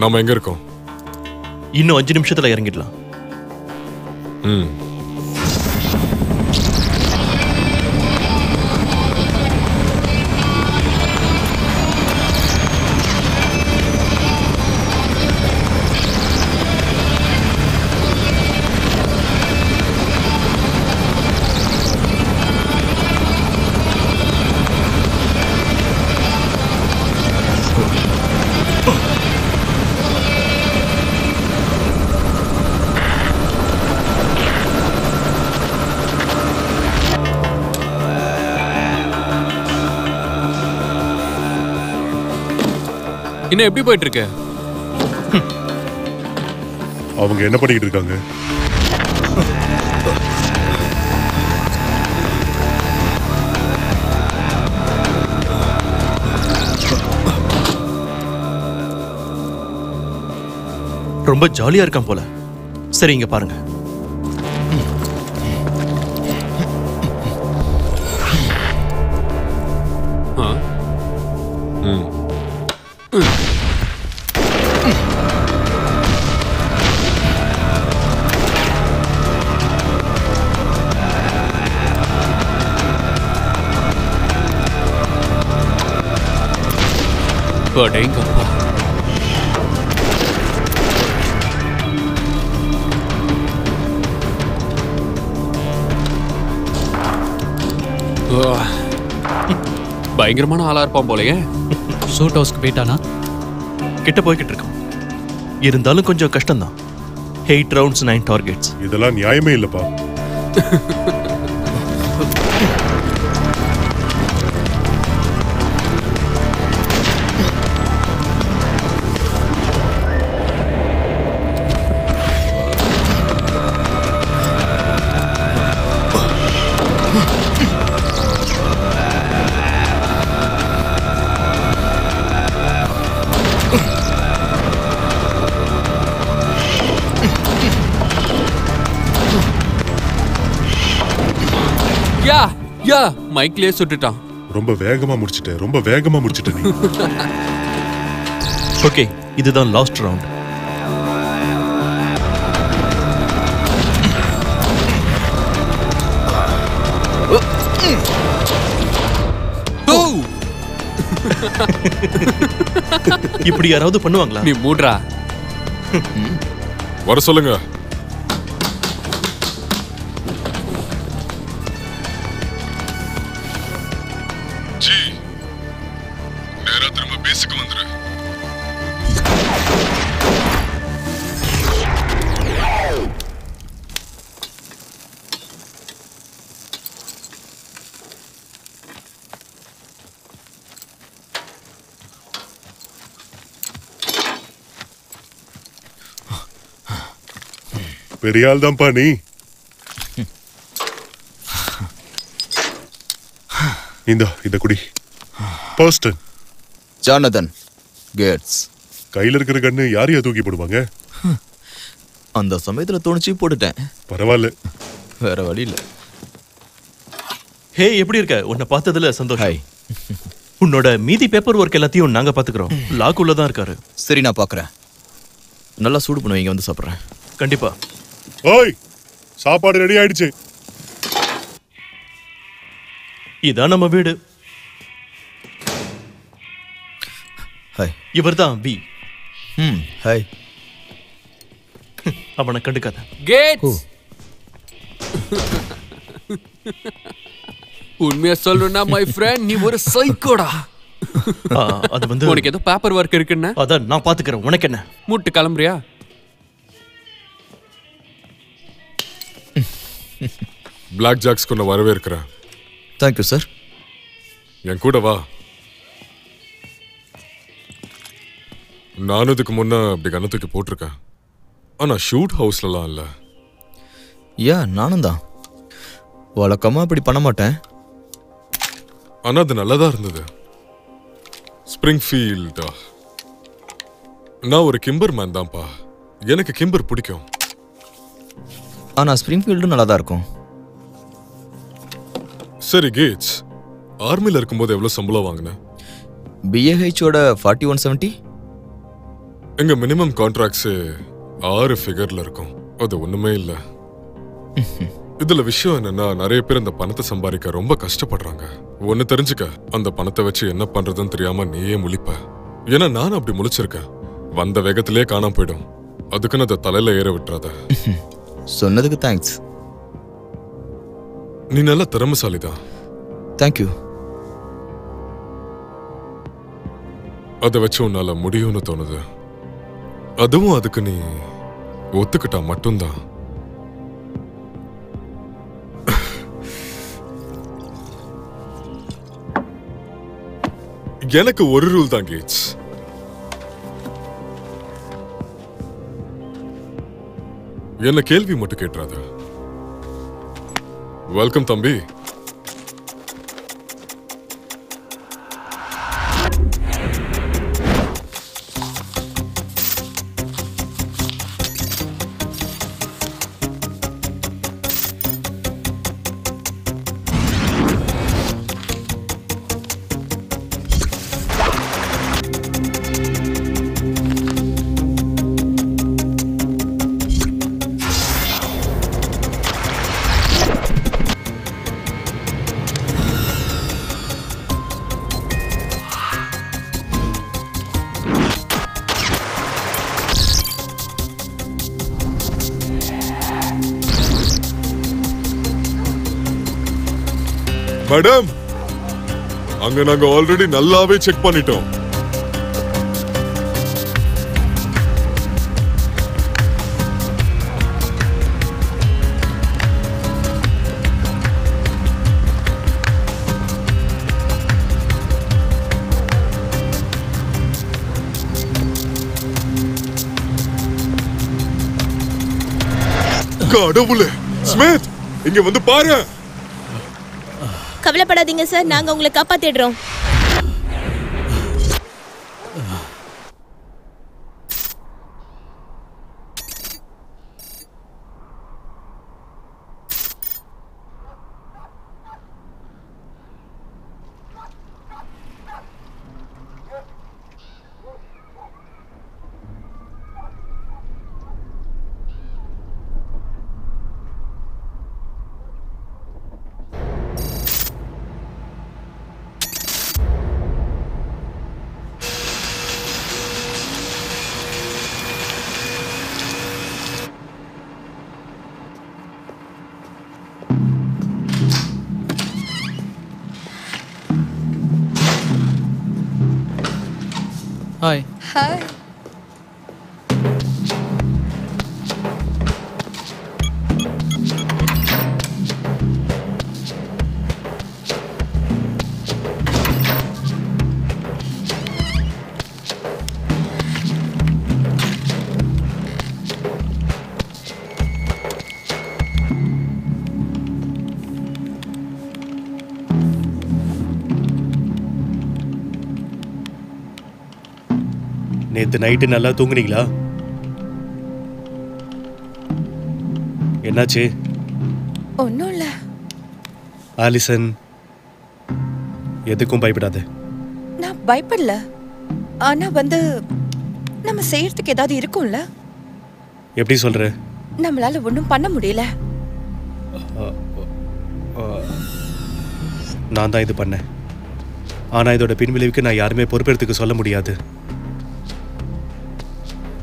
நாம எங்க இருக்கோம்? இன்னும் 5 நிமிஷத்துல இறங்கிடலாம். இன்னும் எப்படி போயிட்டு இருக்க? அவங்க என்ன பண்ணிட்டு இருக்காங்க? ரொம்ப ஜாலியா இருக்கான் போல. சரி, இங்க பாருங்க. அடேங்கப்பா. பயங்கரமான ஆளா இருப்பான் போலயே. ஷூட் ஹவுஸ்க்கு போயிட்டானா? கிட்ட போய்கிட்டு இருக்கோம். இருந்தாலும் கொஞ்சம் கஷ்டம்தான். 8 ரவுண்ட்ஸ் 9 டார்கெட்ஸ். இதெல்லாம் நியாயமே இல்லப்பா. யா மைக்லயே சுட்டுட்டான். ரொம்ப வேகமா முடிச்சிட்டேன் நீ. ஓகே, இதுதான் லாஸ்ட் ரவுண்ட். இப்படி யாராவது பண்ணுவாங்களா? நீ மூட்றா. வர சொல்லுங்க. ஜி, நேரா திரும்ப பேசிக்கு வந்துரு. பெரிய ஆள் தான்ப்பா நீ. இந்த குடி. பர்ஸ்டன் ஜானதன் கேட்ஸ். கையில இருக்கிற கண்ணு யாரையா தூக்கி போடுவாங்க? அந்த சமயத்துல தோணுச்சு போட்டுட்டேன். பரவாயில்ல, வேற வழி இல்ல. ஹே, எப்படி இருக்க? உன்னை பார்த்ததுல சந்தோஷம். ஹாய். உன்னோட மீதி பேப்பர் ஒர்க் எல்லாத்தையும் நாங்க பாத்துக்கிறோம். லாக்குள்ள தான் இருக்காரு. சரி, நான் பாக்குறேன். நல்லா சூடு பண்ணுவீங்க, வந்து சாப்பிட்றேன். கண்டிப்பா. ஓய், சாப்பாடு ரெடி ஆயிடுச்சு. இதான் நம்ம வீடு. ஹாய். இவர்தான் பி. ஹாய். அவனை கண்டுக்காத. கேட்ஸ். உண்மையா சொல்லணும்னா மை ஃப்ரெண்ட், நீ ஒரு சைக்கோடா. அது வந்து உனக்கு ஏதோ பேப்பர் ஒர்க் இருக்குன்னு. அதான் நான் பாத்துக்கிறேன். உனக்கு என்ன? மூட்டு கிளம்புறியா? பிளாக் ஜாக்ஸ்க்கு நான் வரவேற்கிறேன். Thank you sir. என் கூட வா. நானும் இதுக்கு முன்ன அப்படி கண்ணத்துக்கு போட்டிருக்கேன். ஆனா ஷூட் ஹவுஸ்லாம் இல்ல. யா, நானும் தான். வழக்கமா அப்படி பண்ண மாட்டேன். ஆனா அது நல்லதா இருந்தது. ஸ்பிரிங்ஃபீல்டா. நான் ஒரு கிம்பர் மேன் தான்ப்பா. எனக்கு கிம்பர் பிடிக்கும். ஆனா ஸ்பிரிங்ஃபீல்டும் நல்லா தான் இருக்கும். சரி கேட்ஸ், ஆர்மில இருக்கும்போது எவ்வளவு சம்பளம் வாங்கின? BAH ஓட 4170. எங்க மினிமம் கான்ட்ராக்ட்ஸ் 6 ஃபிகர்ல இருக்கும். அது ஒண்ணுமே இல்ல. இதுல விஷயம் என்னன்னா, நிறைய பேர் அந்த பணத்தை சம்பாதிக்க ரொம்ப கஷ்டப்படுறாங்க. ஒன்னு தெரிஞ்சுக்க, அந்த பணத்தை வச்சு என்ன பண்றதுன்னு தெரியாம நீயே முழிப்ப. ஏன்னா நானும் அப்படி முழிச்சிருக்கேன். வந்த வேகத்திலே காணாம போயிடும். அதுக்குன்னு அதை தலையில ஏற விட்டுறாத. சொன்னதுக்கு தேங்க்ஸ். நீ நல்ல திறமைசாலிதான். தேங்க்யூ. அதை வச்சு உன்னால முடியும்னு தோணுது. அதுவும் அதுக்கு நீ ஒத்துக்கிட்டா மட்டும்தான். எனக்கு ஒரு ரூல் தான் கேட்ஸ். என்ன கேள்வி மட்டும் கேட்டுறாத. வெல்கம் தம்பி. மேடம், அங்க நாங்க ஆல்ரெடி நல்லாவே செக் பண்ணிட்டோம். கடவுளே, ஸ்மித் இங்க வந்து பாரு. கவலைப்படாதீங்க சார், நாங்க உங்களை காப்பாத்திடுறோம். ஹாய். ஹாய். நேத்து நைட்டு நல்லா தூங்குனீங்களா? என்னாச்சு? ஒன்றும் இல்லை. ஆலிசன், எதுக்கும் பயப்படாத. நான் பயப்படல. ஆனா நம்ம செய்யறதுக்கு ஏதாவது இருக்கும்ல? எப்படி சொல்ற? நம்மளால ஒன்றும் பண்ண முடியல. நான் தான் இது பண்ணேன். ஆனா இதோட பின்விளைவுக்கு நான் யாருமே பொறுப்பெடுத்துக்க சொல்ல முடியாது.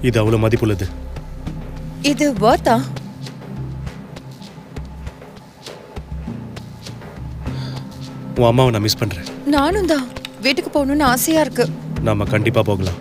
இது அவ்வளவு மதிப்புள்ளது. இது வர்த்தா? உன் அம்மாவை நான் மிஸ் பண்றேன். நானும் தான். வீட்டுக்கு போகணும்னு ஆசையா இருக்கு. நாம கண்டிப்பா போகலாம்.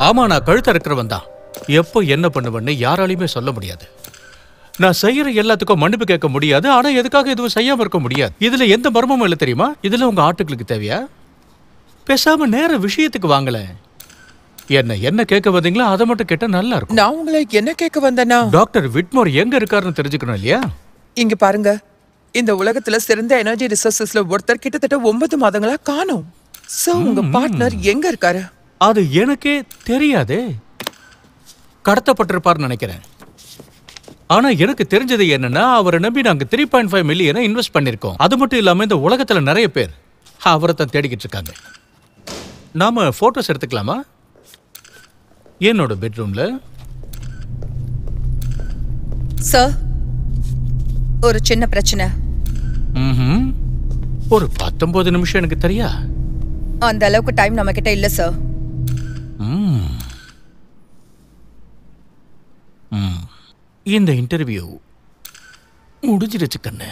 ஆமா, நான் கழுத்த இருக்கிறவன் தான். எப்போ என்ன பண்ணுவேன்னு யாராலையுமே சொல்ல முடியாது. நான் செய்யற எல்லாத்துக்கும் மன்னிப்பு கேட்க முடியாது, ஆனா எதுக்காக எதுவும் செய்யாம இருக்க முடியாது. இதுல எந்த மர்மமும் இல்லை தெரியுமா? இதுல உங்க ஆட்டுகளுக்கு தேவையா? பேசாம நேர விஷயத்துக்கு வாங்கல. என்ன கேட்க வந்தீங்களா? அதை மட்டும் கேட்டா நல்லா இருக்கும். நான் உங்களை என்ன கேட்க வந்தேன்னா, டாக்டர் விட்மோர் எங்க இருக்காருன்னு தெரிஞ்சுக்கணும் இல்லையா? இங்க பாருங்க, இந்த உலகத்துல சிறந்த எனர்ஜி ரிசோர்சஸ்ல ஒருத்தர் கிட்டத்தட்ட 9 மாதங்களா காணோம். சோ உங்க பார்ட்னர் எங்க இருக்காரு? அது எனக்கே தெரியாதே. கடத்தப்பட்டிருப்பார்னு நினைக்கிறேன். ஆனா எனக்கு தெரிஞ்சது என்னன்னா, அவரை நம்பி நாங்க 3.5 மில்லியனை இன்வெஸ்ட் பண்ணிருக்கோம். அது மட்டும் இல்லாம இந்த உலகத்துல நிறைய பேர் அவரை தான் தேடிக்கிட்டு இருக்காங்க. நாம போட்டோஸ் எடுத்துக்கலாமா? என்னோட பெட்ரூம்ல. சார், ஒரு சின்ன பிரச்சனை. ஒரு 19 நிமிஷம் எனக்கு தெரியா? அந்த அளவுக்கு டைம் நம்ம கிட்ட இல்ல சார். இந்த இன்டர்வியூ முடிஞ்சிருச்சு கண்ணு.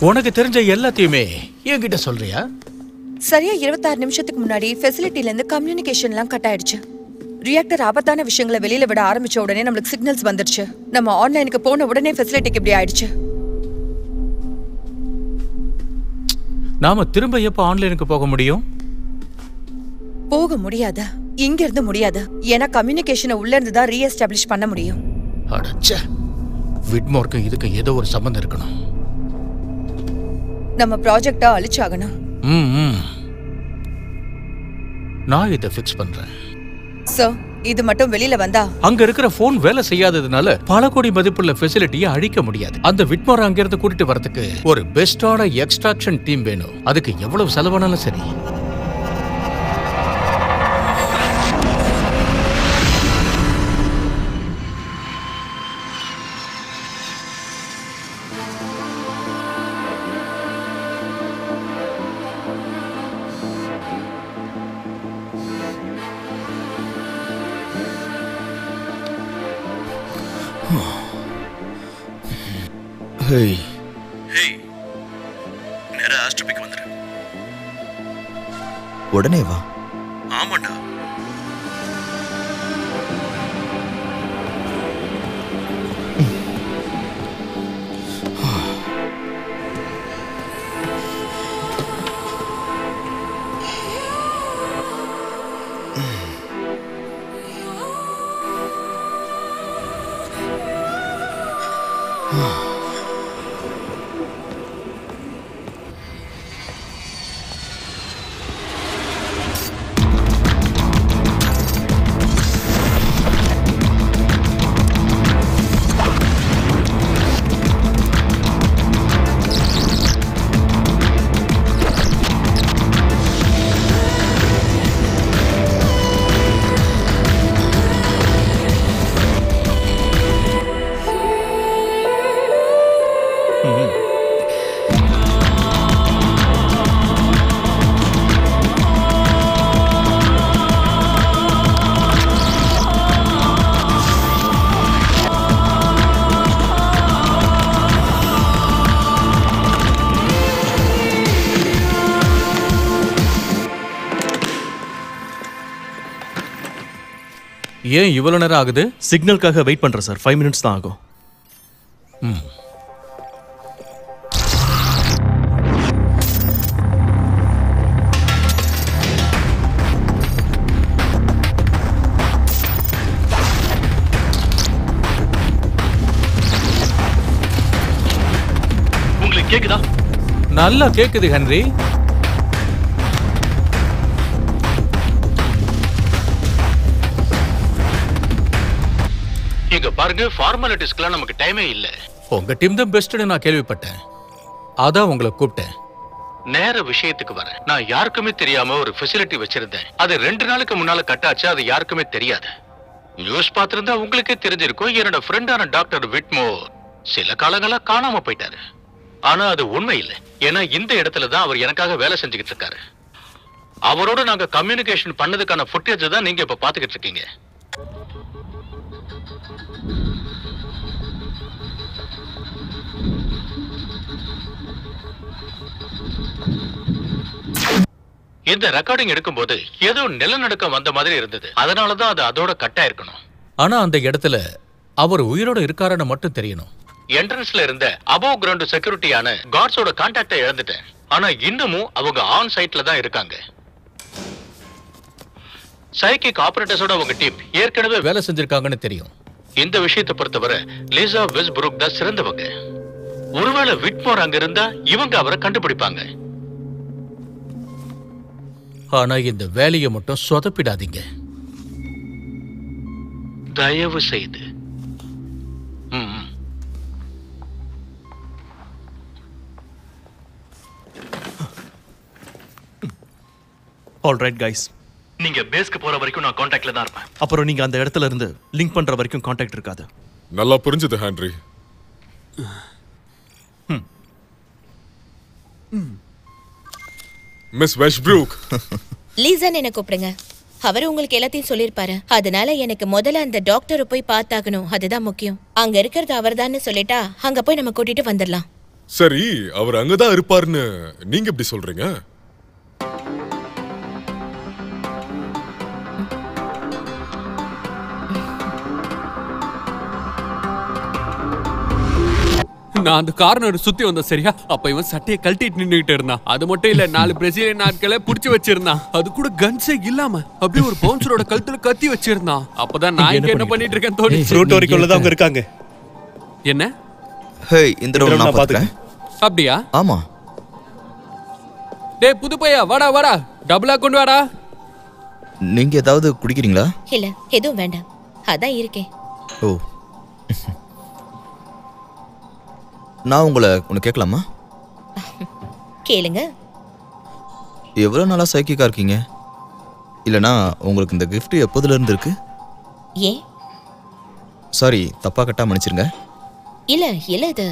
உனக்கு தெரிஞ்ச எல்லாத்தையுமே என்கிட்ட சொல்றியா? சரியா 26 நிமிஷத்துக்கு முன்னாடி ஃபெசிலிட்டில இருந்து கம்யூனிகேஷன்லாம் கட் ஆயிடுச்சு. ரியாக்டர் ஆபத்தான விஷயங்களை வெளியில விட ஆரம்பிச்ச உடனே நம்மளுக்கு சிக்னல்ஸ் வந்துருச்சு. நம்ம ஆன்லைனுக்கு போன உடனே ஃபெசிலிட்டிக்கு இப்படி ஆயிடுச்சு. நாம திரும்ப எப்ப ஆன்லைனுக்கு போக முடியும்? போக முடியாது, இங்க இருந்து முடியாது. ஏன்னா கம்யூனிகேஷனை உள்ள இருந்து தான் ரீஎஸ்டாப்ளிஷ் பண்ண முடியும். அடச்சே, விட்மோர்க்கு இதுக்கு ஏதோ ஒரு சம்பந்தம் இருக்கணும். நம்ம ப்ராஜெக்டா அழிச்சாகணும். நான் இதை ஃபிக்ஸ் பண்றேன். சார், இது மட்டும் வெளியில வந்தா அங்க இருக்கிற போன் வேலை செய்யாததுனால பல கோடி மதிப்புள்ள ஃபெசிலிட்டியை அழிக்க முடியாது. அந்த விட்மோர் அங்கிருந்து கூட்டிட்டு வரதுக்கு ஒரு பெஸ்டான எக்ஸ்ட்ராக்ஷன் டீம் வேணும். அதுக்கு எவ்வளவு செலவானாலும் சரி. ஹேய் ஹேய் நேரா ஆஸ்ட்ரோபிக் வந்துரு. உடனே வா. ஆமாண்டா. ஏன் இவ்வளவு நேரம் ஆகுது? சிக்னலுக்காக வெயிட் பண்றேன் சார். 5 minutes தான் ஆகும். உங்களுக்கு கேக்குதா? நல்லா கேக்குது ஹென்றி. இங்க பாருங்க, ஃபார்மாலிட்டிஸ்க்குலாம் நமக்கு டைமே இல்ல. உங்க டீம் தான் பெஸ்ட்னு நான் கேள்விப்பட்டேன். அதான் உங்களை கூப்பிட்டேன். நேர விஷயத்துக்கு வரேன். நான் யாருக்குமே தெரியாம ஒரு ஃபெசிலிட்டி வச்சிருந்தேன். அது 2 நாளுக்கு முன்னால கட்டாச்சு. அது யாருக்குமே தெரியாது. நியூஸ் பார்த்திருந்தா உங்களுக்கே தெரிஞ்சிருக்கும். என்னோட ஃப்ரெண்டான டாக்டர் விட்மோர் சில காலங்களா காணாம போயிட்டாரு. ஆனா அது உண்மை இல்லை. ஏன்னா இந்த இடத்துல தான் அவர் எனக்காக வேலை செஞ்சுக்கிட்டு இருக்காரு. அவரோட நாங்க கம்யூனிகேஷன் பண்ணதுக்கான ஃபுட்டேஜ் தான் நீங்க இப்ப பாத்துக்கிட்டு இருக்கீங்க. இந்த ரெக்கார்டிங் எடுக்கும்போது ஏதோ நிலநடுக்கம் வந்த மாதிரி இருந்தது. அதனாலதான் அது அதோட கட்டா இருக்கணும். ஆனா அந்த இடத்துல அவர் உயிரோட இருக்காருன்னு மட்டும் தெரியணும். என்ட்ரன்ஸ்ல இருந்த அபோவ் கிரவுண்ட் செக்யூரிட்டியான கார்ட்ஸோட கான்டாக்டை இழந்துட்டேன். ஆனா இன்னமும் அவங்க ஆன் சைட்ல தான் இருக்காங்க. சைக்கிக் ஆபரேட்டர்ஸோட அவங்க டீம் ஏற்கனவே வேலை செஞ்சிருக்காங்கன்னு தெரியும். இந்த விஷயத்தை பொறுத்தவரை லிசா வெஸ்ட்ப்ரூக் தான் சிறந்தவங்க. ஒருவேளை விட்மோர் அங்க இருந்தா இவங்க அவரை கண்டுபிடிப்பாங்க. ஆனா இந்த வேலையை மட்டும் சொதப்பிடாதீங்க தயவு செய்து. ஆல்ரைட் கைஸ், நீங்க பேஸ்க்கு போற வரைக்கும் நான் கான்டாக்ட்ல தான் இருப்பேன். அப்புறம் நீங்க அந்த இடத்துல இருந்து லிங்க் பண்ற வரைக்கும் கான்டாக்ட் இருக்காது. நல்லா புரிஞ்சது ஹென்றி. மிஸ் வெஸ்ட்ப்ரூக். லீசன் என்ன கூப்பிடுங்க. அவர் உங்களுக்கு எல்லாத்தையும் சொல்லிருப்பாரு. அதனால எனக்கு முதல்ல அந்த டாக்டரை போய் பார்த்தாகணும். அதுதான் முக்கியம். அங்க இருக்கிறது அவர்தான்னு சொல்லிட்டா அங்க போய் நம்ம கூட்டிட்டு வந்துடலாம். சரி, அவர் அங்கதான் இருப்பாருன்னு நீங்க எப்படி சொல்றீங்க? நான் அந்த கார்னர் சுத்தி வந்தேன் சரியா? அப்ப இவன் சட்டையை கழட்டிட்டு நின்னுகிட்டு இருந்தான். அது மட்டும் இல்ல, 4 பிரேசிலியன் ஆட்களை புடிச்சு வச்சிருந்தான். அது கூட கன்ஸே இல்லாம அப்படியே ஒரு பவுன்சரோட கழுத்துல கத்தி வச்சிருந்தான். அப்பதான் நான் இங்க என்ன பண்ணிட்டு இருக்கேன்னு தோணுச்சு. ஃப்ரூட் வரைக்கும்ல தான் அவங்க இருக்காங்க. என்ன? ஹேய், இந்த ரவுண்ட் நான் பாத்துக்கிறேன். அப்படியா? ஆமா. டேய் புது பையா, வாடா வாடா, டபுளா கொண்டு வாடா. நீங்க ஏதாவது குடிக்கிறீங்களா? இல்ல, எதுவும் வேண்டாம். அதான் இருக்கேன். ஓ, நான் உங்களை ஒன்று கேட்கலாமா? கேளுங்க. எவ்வளோ நாளா சைக்கிக்கா இருக்கீங்க? இல்லைனா உங்களுக்கு இந்த கிஃப்ட் எப்போதுல இருந்து இருக்கு? ஏன்? சாரி, தப்பா கட்டா மன்னிச்சிருங்க. இல்ல இல்ல, இது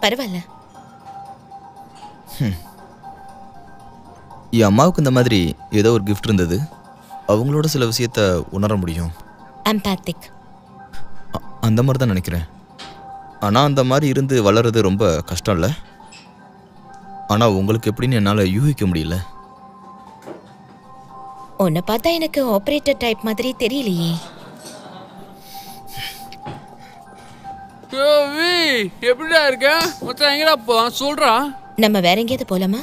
பரவாயில்ல. என் அம்மாவுக்கு இந்த மாதிரி ஏதோ ஒரு கிஃப்ட் இருந்தது. அவங்களோட சில விஷயத்த உணர முடியும். எம்பாத்திக். அந்த மாதிரி தான் நினைக்கிறேன். ஆனால் அந்த மாதிரி இருந்து வளர்றது ரொம்ப கஷ்டம் இல்லை? ஆனால் உங்களுக்கு எப்படின்னு என்னால் யூகிக்க முடியல. உன்னை பார்த்தா எனக்கு ஆபரேட்டர் டைப் மாதிரி தெரியலையே. எப்படிடா இருக்க? மச்சான் எங்கடா போலாம் சொல்றா. நம்ம வேற எங்கேயாவது போலாமா?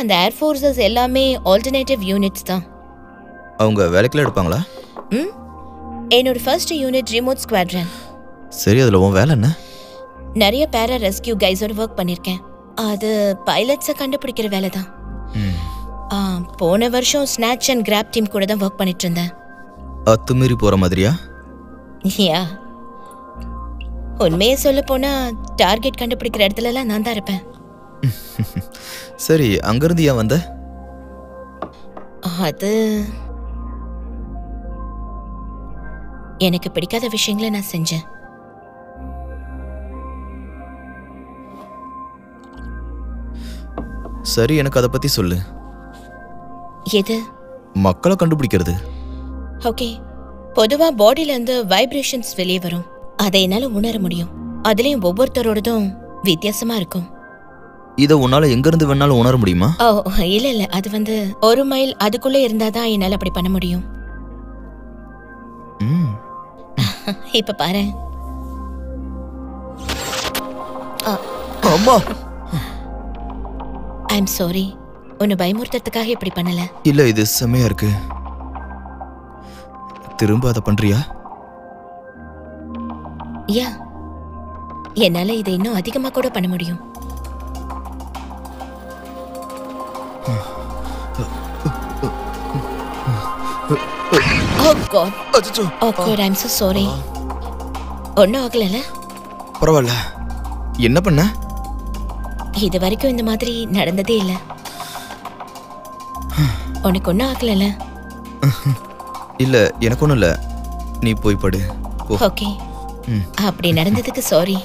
அந்த ஏர்ஃபோர்ஸஸ் எல்லாமே ஆல்டர்னேட்டிவ் யூனிட்ஸ் தான். அவங்க வேலைக்கெல்லாம் எடுப்பாங்களா? என்னோட ஃபர்ஸ்ட் யூனிட் ரிமோட் ஸ்குவாட்ரன். சரி, அதில் உன் வேலை என்ன? நிறைய பேரா ரெஸ்கியூ கைஸோட ஒர்க் பண்ணியிருக்கேன். அது பைலட்ஸை கண்டுபிடிக்கிற வேலை தான். போன வருஷம் ஸ்நாட்ச் அண்ட் கிராப் டீம் கூட தான் ஒர்க் பண்ணிட்டு இருந்தேன். அத்துமீறி போகிற மாதிரியா? உண்மையை சொல்ல போனா டார்கெட் கண்டுபிடிக்கிற இடத்துலலாம் நான் தான் இருப்பேன். சரி, அங்கிருந்து ஏன் வந்த? அது எனக்கு பிடிக்காத விஷயங்களை நான் செஞ்சேன். சரி, எனக்கு அதை பத்தி சொல்லு. எது? மக்களை கண்டுபிடிக்கிறது. ஓகே, பொதுவா பாடியில இருந்து வைப்ரேஷன்ஸ் வெளியே வரும். அதை என்னால உணர முடியும். அதுலயும் ஒவ்வொருத்தரோடதும் வித்தியாசமா இருக்கும். இதை உன்னால எங்க இருந்து வேணாலும் உணர முடியுமா? இல்ல, அது 1 மைல் அதுக்குள்ள இருந்தாதான் என்னால அப்படி பண்ண முடியும். இப்ப பாரு. அம்மா, ஐ அம் சாரி. உன்னை பயமுறுத்துறதுக்காக இப்படி பண்ணல. இல்ல, இது செமையா இருக்கு. திரும்ப அதை பண்றியா? என்னால இதை இன்னும் அதிகமா கூட பண்ண முடியும். Oh God. Oh God, I'm so sorry. ஒன்னும் ஆகல. பரவாயில்ல. என்ன பண்ண? இது வரைக்கும் இந்த மாதிரி நடந்ததே இல்ல. உனக்கு ஒன்னும் ஆகல? இல்ல, எனக்கு ஒன்றும் இல்லை. நீ போய் படு. ஓகே. அப்படி நடந்ததுக்கு சாரி.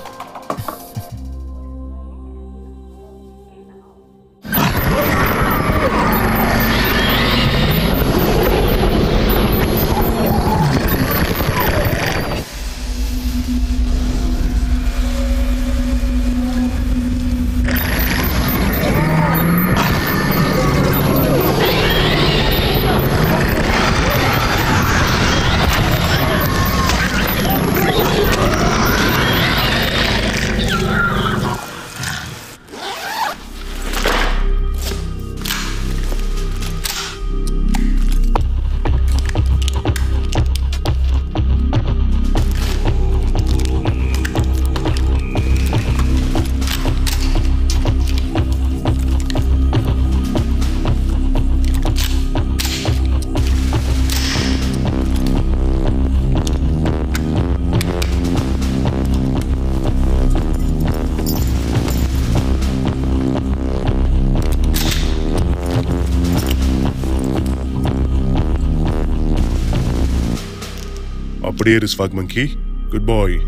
அப்படியே இரு ஸ்வாக் மங்கி. குட் பாய்.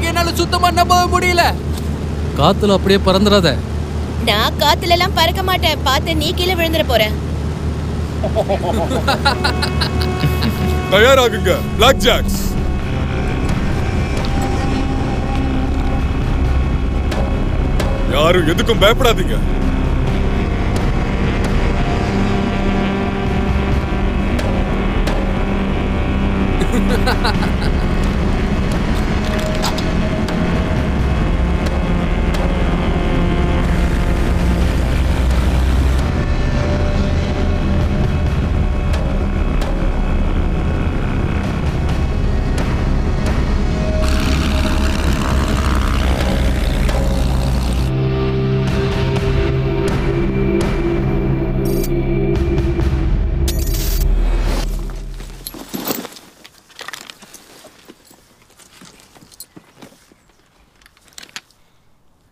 என்னால சுத்தமா நம்ப முடியல. காத்துல அப்படியே பறந்துடாத. நான் காத்துல எல்லாம் பறக்க மாட்டேன். பார்த்து நீ கீழே விழுந்துற போற. தயாராகுங்க பிளாக் ஜாக்ஸ். யாரும் எதுக்கும் பயப்படாதீங்க.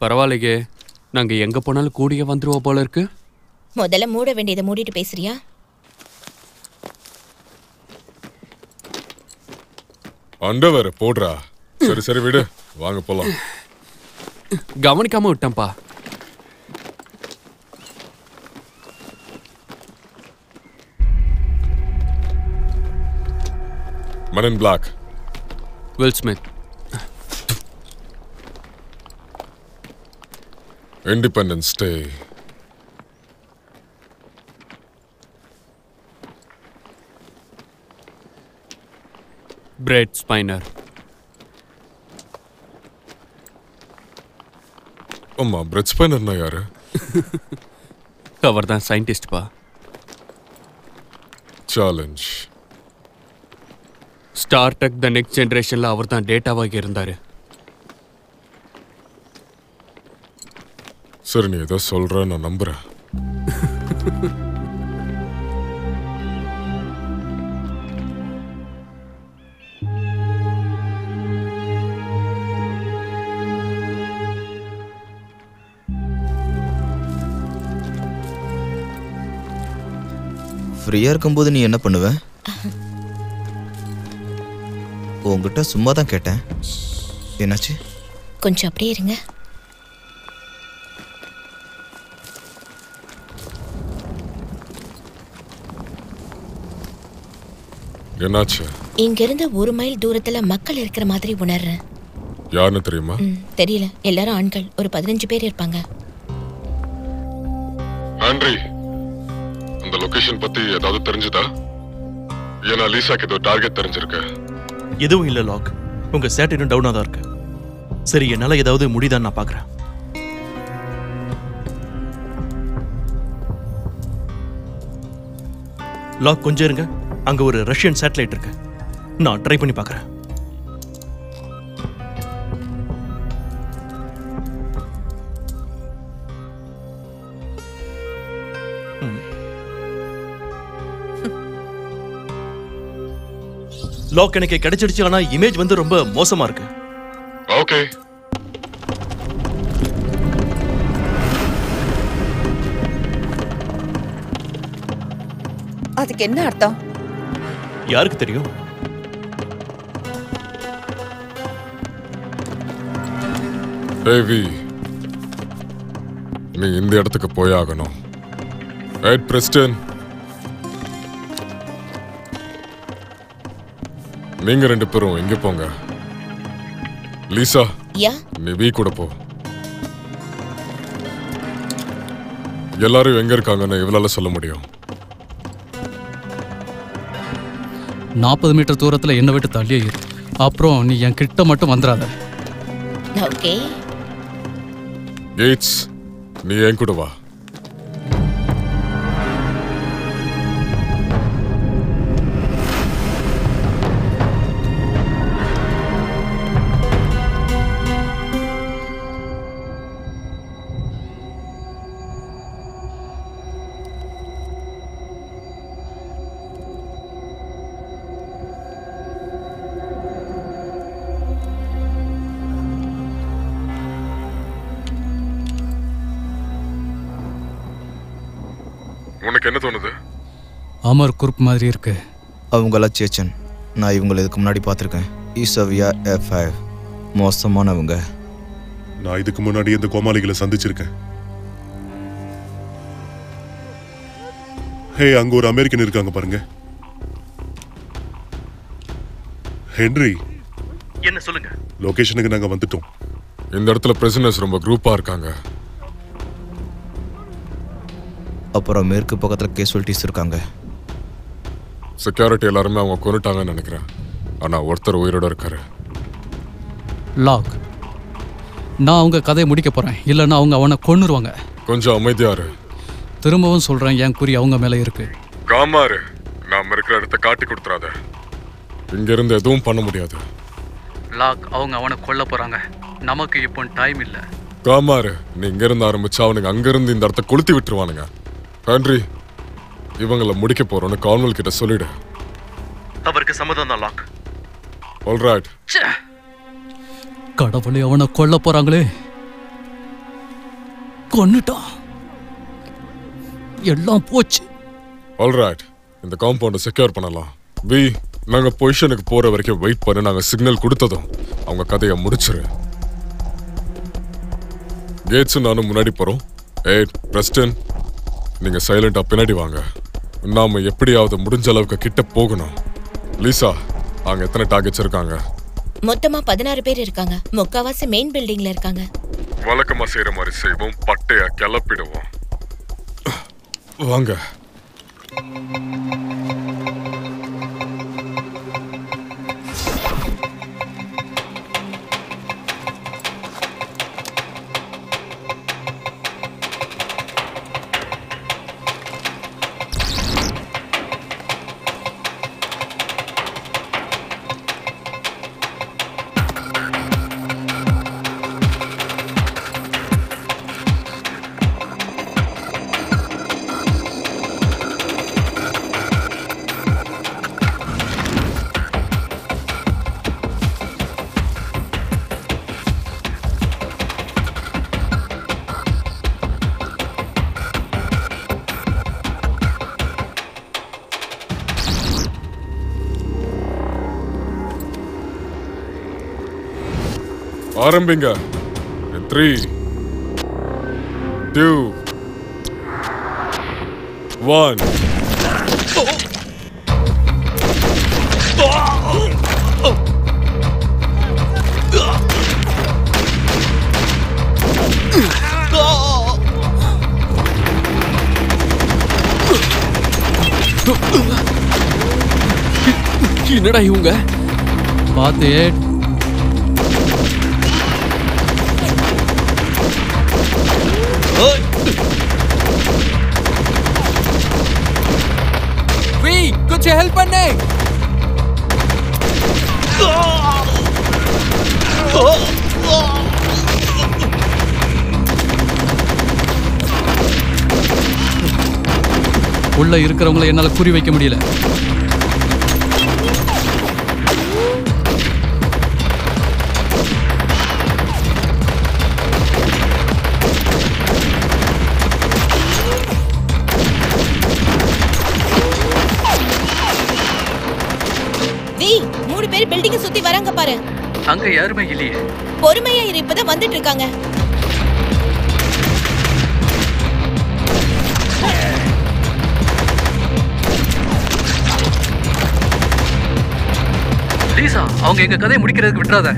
பரவாயில்லையே, நாங்க எங்க போனாலும் கூடிய வந்துருவோம் போல இருக்கு. முதல்ல மூட வேண்டியதை மூடிட்டு பேசுறியா? அண்டர்வேர் போடுறா. சரி சரி விடு, வாங்க போலாம். கவனிக்காம விட்டேன்ப்பா. Men in Black. Will Smith. Independence Day. Brett Spiner. அம்மா, பிரெட் ஸ்பைனர்னா யாரு? அவர் தான் சயின்டிஸ்ட்பா. Challenge. Star trek the next ஜெனரேஷன்ல அவர் தான் டேட்டாவாக இருந்தாரு. சரி, நீ ஏதோ சொல்ற, நான் நம்புறேன். ஃப்ரீயா இருக்கும்போது நீ என்ன பண்ணுவ? உங்ககிட்ட சும்மா தான் கேட்டேன். என்னாச்சு? கொஞ்சம் அப்படியே இருங்க. என்னாச்சு? இங்கிருந்து 1 மைல் தூரத்துல மக்கள் இருக்கிற மாதிரி உணர்றேன். யாருன்னு தெரியுமா? தெரியல. எல்லாரும் ஆண்கள். ஒரு 15 பேர் இருப்பாங்க. ஆண்ட்ரி, அந்த லொகேஷன் பத்தி ஏதாவது தெரிஞ்சதா? ஏன்னா லீசாக்கு ஏதோ டார்கெட் தெரிஞ்சிருக்கு. எதுவும் இல்ல லாக். உங்க சேட் இன்னும் டவுனா தான் இருக்கு. சரி, என்னால ஏதாவது முடிதான் நான் பாக்குறேன். லாக் கொஞ்சம் இருங்க. அங்க ஒரு ரஷ்யன் சேட்டலைட் இருக்கு. நான் ட்ரை பண்ணி பார்க்கறேன். லாக் எனக்கு கிடைச்சிடுச்சு. ஆனா இமேஜ் வந்து ரொம்ப மோசமா இருக்கு. ஓகே. அதுக்கு என்ன அர்த்தம்? யாருக்கு தெரியும்? தேவி, நீ இந்த இடத்துக்கு போயாகணும். எட் பிரெஸ்டன், நீங்க 2 பேரும் எங்க போங்க. லீசா, நீ வீ கூட போ. எல்லாரும் எங்க இருக்காங்கன்னு இவளால சொல்ல முடியும். 40 மீட்டர் தூரத்துல என்ன விட்டு தள்ளியே இரு. அப்புறம் நீ என் கிட்ட மட்டும் வந்துடாத. ஓகே. கேட்ஸ், நீ என் கூட வா. உனக்கு என்ன தோணுது? அமர் குரூப் மாதிரி இருக்கு. அவங்களா சேச்சன். நான் இவங்களை இதுக்கு முன்னாடி பார்த்துருக்கேன். ஈசவியா F5 மோசமானவங்க. நான் இதுக்கு முன்னாடி இந்த கோமாளிகளை சந்திச்சிருக்கேன். ஹே, அங்க ஒரு அமெரிக்கன் இருக்காங்க பாருங்க. ஹென்ரி. என்ன சொல்லுங்க? லொகேஷனுக்கு நாங்க வந்துட்டோம். இந்த இடத்துல பிரிசனர்ஸ் ரொம்ப குரூப்பா இருக்காங்க. அப்புறம் மேற்கு பக்கத்துல கேசுவல்டிஸ் இருக்காங்க. செக்யூரிட்டி எல்லாருமே அவங்க கொன்னுட்டாங்கன்னு நினைக்கிறேன். ஆனா ஒருத்தர் உயிரோட இருக்காரு. லாக், நான் அவங்க கதையை முடிக்க போறேன். இல்லைன்னா அவங்க அவனை கொன்னுருவாங்க. கொஞ்சம் அமைதியா இரு. திரும்பவும் சொல்றேன், என் குறி அவங்க மேல இருக்கு. காமாரு, நாம இருக்கிற இடத்த காட்டி கொடுத்துறாத. இங்க இருந்து எதுவும் பண்ண முடியாது. லாக், அவங்க அவனை கொல்ல போறாங்க. நமக்கு இப்போ டைம் இல்ல. காமாரு, நீ இங்க இருந்து ஆரம்பிச்சா அவனுங்க அங்க இருந்து இந்த இடத்த கொளுத்தி விட்டுருவானுங்க. ஹென்றி, இவங்கள முடிக்க போறோம்னு கார்னல் கிட்ட சொல்லிடு. அவருக்கு சம்மதம் தான் லாக். ஆல்ரைட். கடவுளே, அவனை கொல்ல போறாங்களே. கொன்னுட்டான். எல்லாம் போச்சு. ஆல்ரைட், இந்த காம்பவுண்டை செக்யூர் பண்ணலாம். வி, நாங்க பொசிஷனுக்கு போற வரைக்கும் வெயிட் பண்ணி நாங்க சிக்னல் கொடுத்ததும் அவங்க கதையை முடிச்சிரு. கேட்ஸும் நானும் முன்னாடி போறோம். பிரஸ்டன், நீங்க சைலண்டா பின்னாடி வாங்க. நாம எப்படியாவது முடிஞ்ச அளவுக்கு கிட்ட போகணும். லீசா, அங்க எத்தனை டார்கெட்ஸ் இருக்காங்க? மொத்தமா 16 பேர் இருக்காங்க. முக்காவாசி மெயின் பில்டிங்ல இருக்காங்க. வழக்கமா செய்யற மாதிரி செய்வோம், பட்டைய கிளப்பிடுவோம். வாங்க. ஆரம்பிங்க. 3, 2, 1. என்னடா இவங்க? பார்த்து கொஞ்சம் ஹெல்ப் பண்ணு. உள்ள இருக்கிறவங்களை என்னால குறி வைக்க முடியல. பில்டிங்க சுத்தி வராங்க பாரு. அங்க யாருமே இல்லையே. பொறுமையா இரு, இப்பதான் வந்துட்டு இருக்காங்க. லீசா, அவங்க எங்க கதையை முடிக்கிறதுக்கு விட்டுறாத.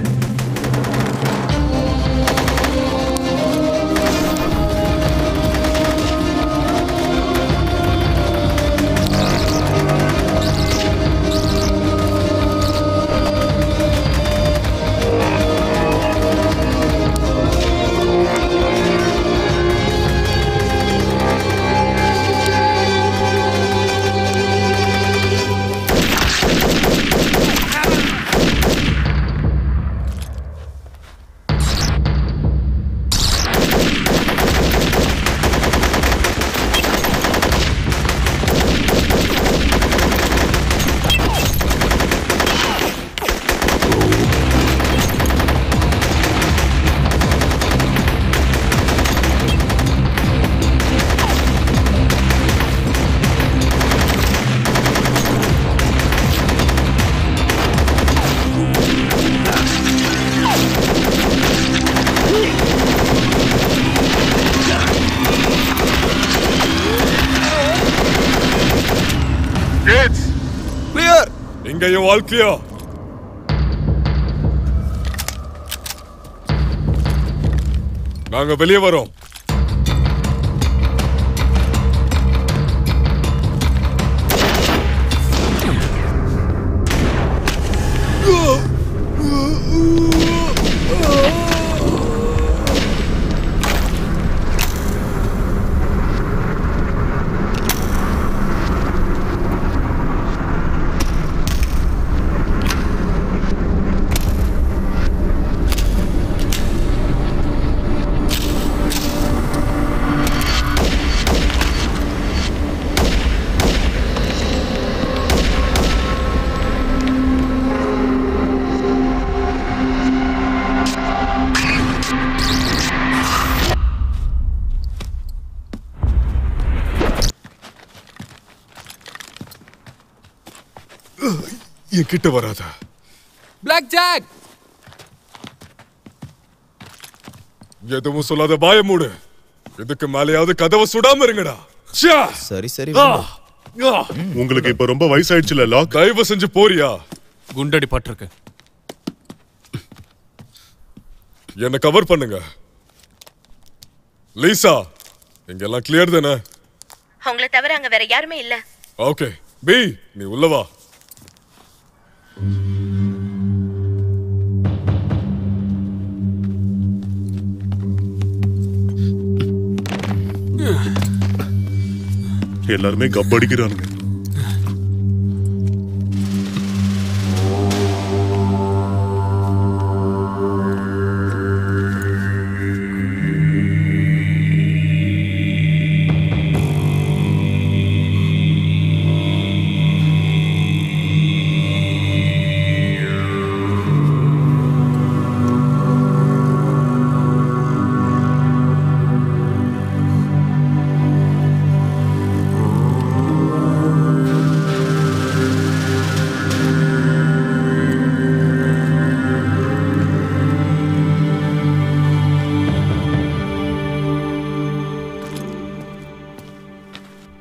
இங்கேயும் ஆல் கிளியர். நாங்க வெளியே வரோம். என் கிட்ட வராத. Black jack. எதுவும் சொல்லாத வாய மூடு. இதுக்கு மேலேயாவது கதவை சுடாம இருங்கடா. சரி சரி. உங்களுக்கு இப்ப ரொம்ப வயசாயிடுச்சுல லாக். தயவு செஞ்சு போறியா? குண்டடி பட்டிருக்கு. என்ன கவர் பண்ணுங்க. லீசா, இங்கெல்லாம் கிளியர் தானே? உங்களை தவிர அங்க வேற யாருமே இல்ல. ஓகே பி, நீ உள்ள வா. எல்லாருமே கப்படிக்கிறானுங்க.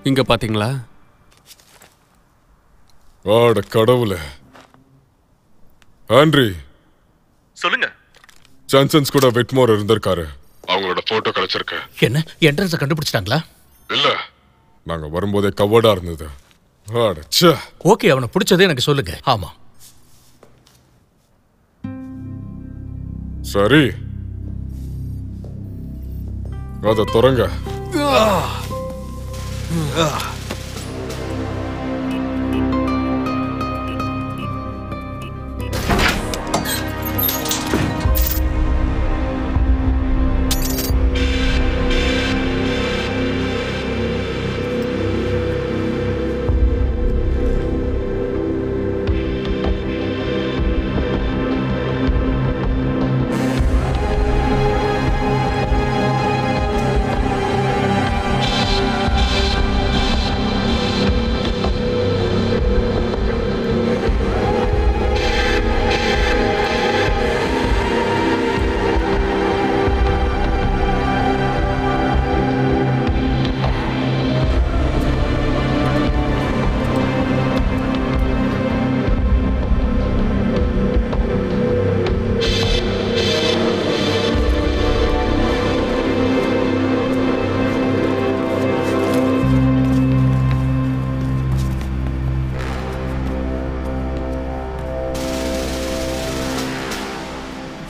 இங்க பாத்தீங்களா? ஆட கடவுளே. ஆண்ட்ரி, சொல்லுங்க. ஜான்சன்ஸ் கூட விட்மோர் இருந்திருக்காரு. அவங்களோட போட்டோ கிடைச்சிருக்கு. என்ன என்ட்ரன்ஸை கண்டுபிடிச்சிட்டாங்களா? இல்ல, நாங்க வரும்போதே கவர்டா இருந்தது. ஓகே, அவனை பிடிச்சதே எனக்கு சொல்லுங்க. ஆமா சரி, அதை தொடங்க.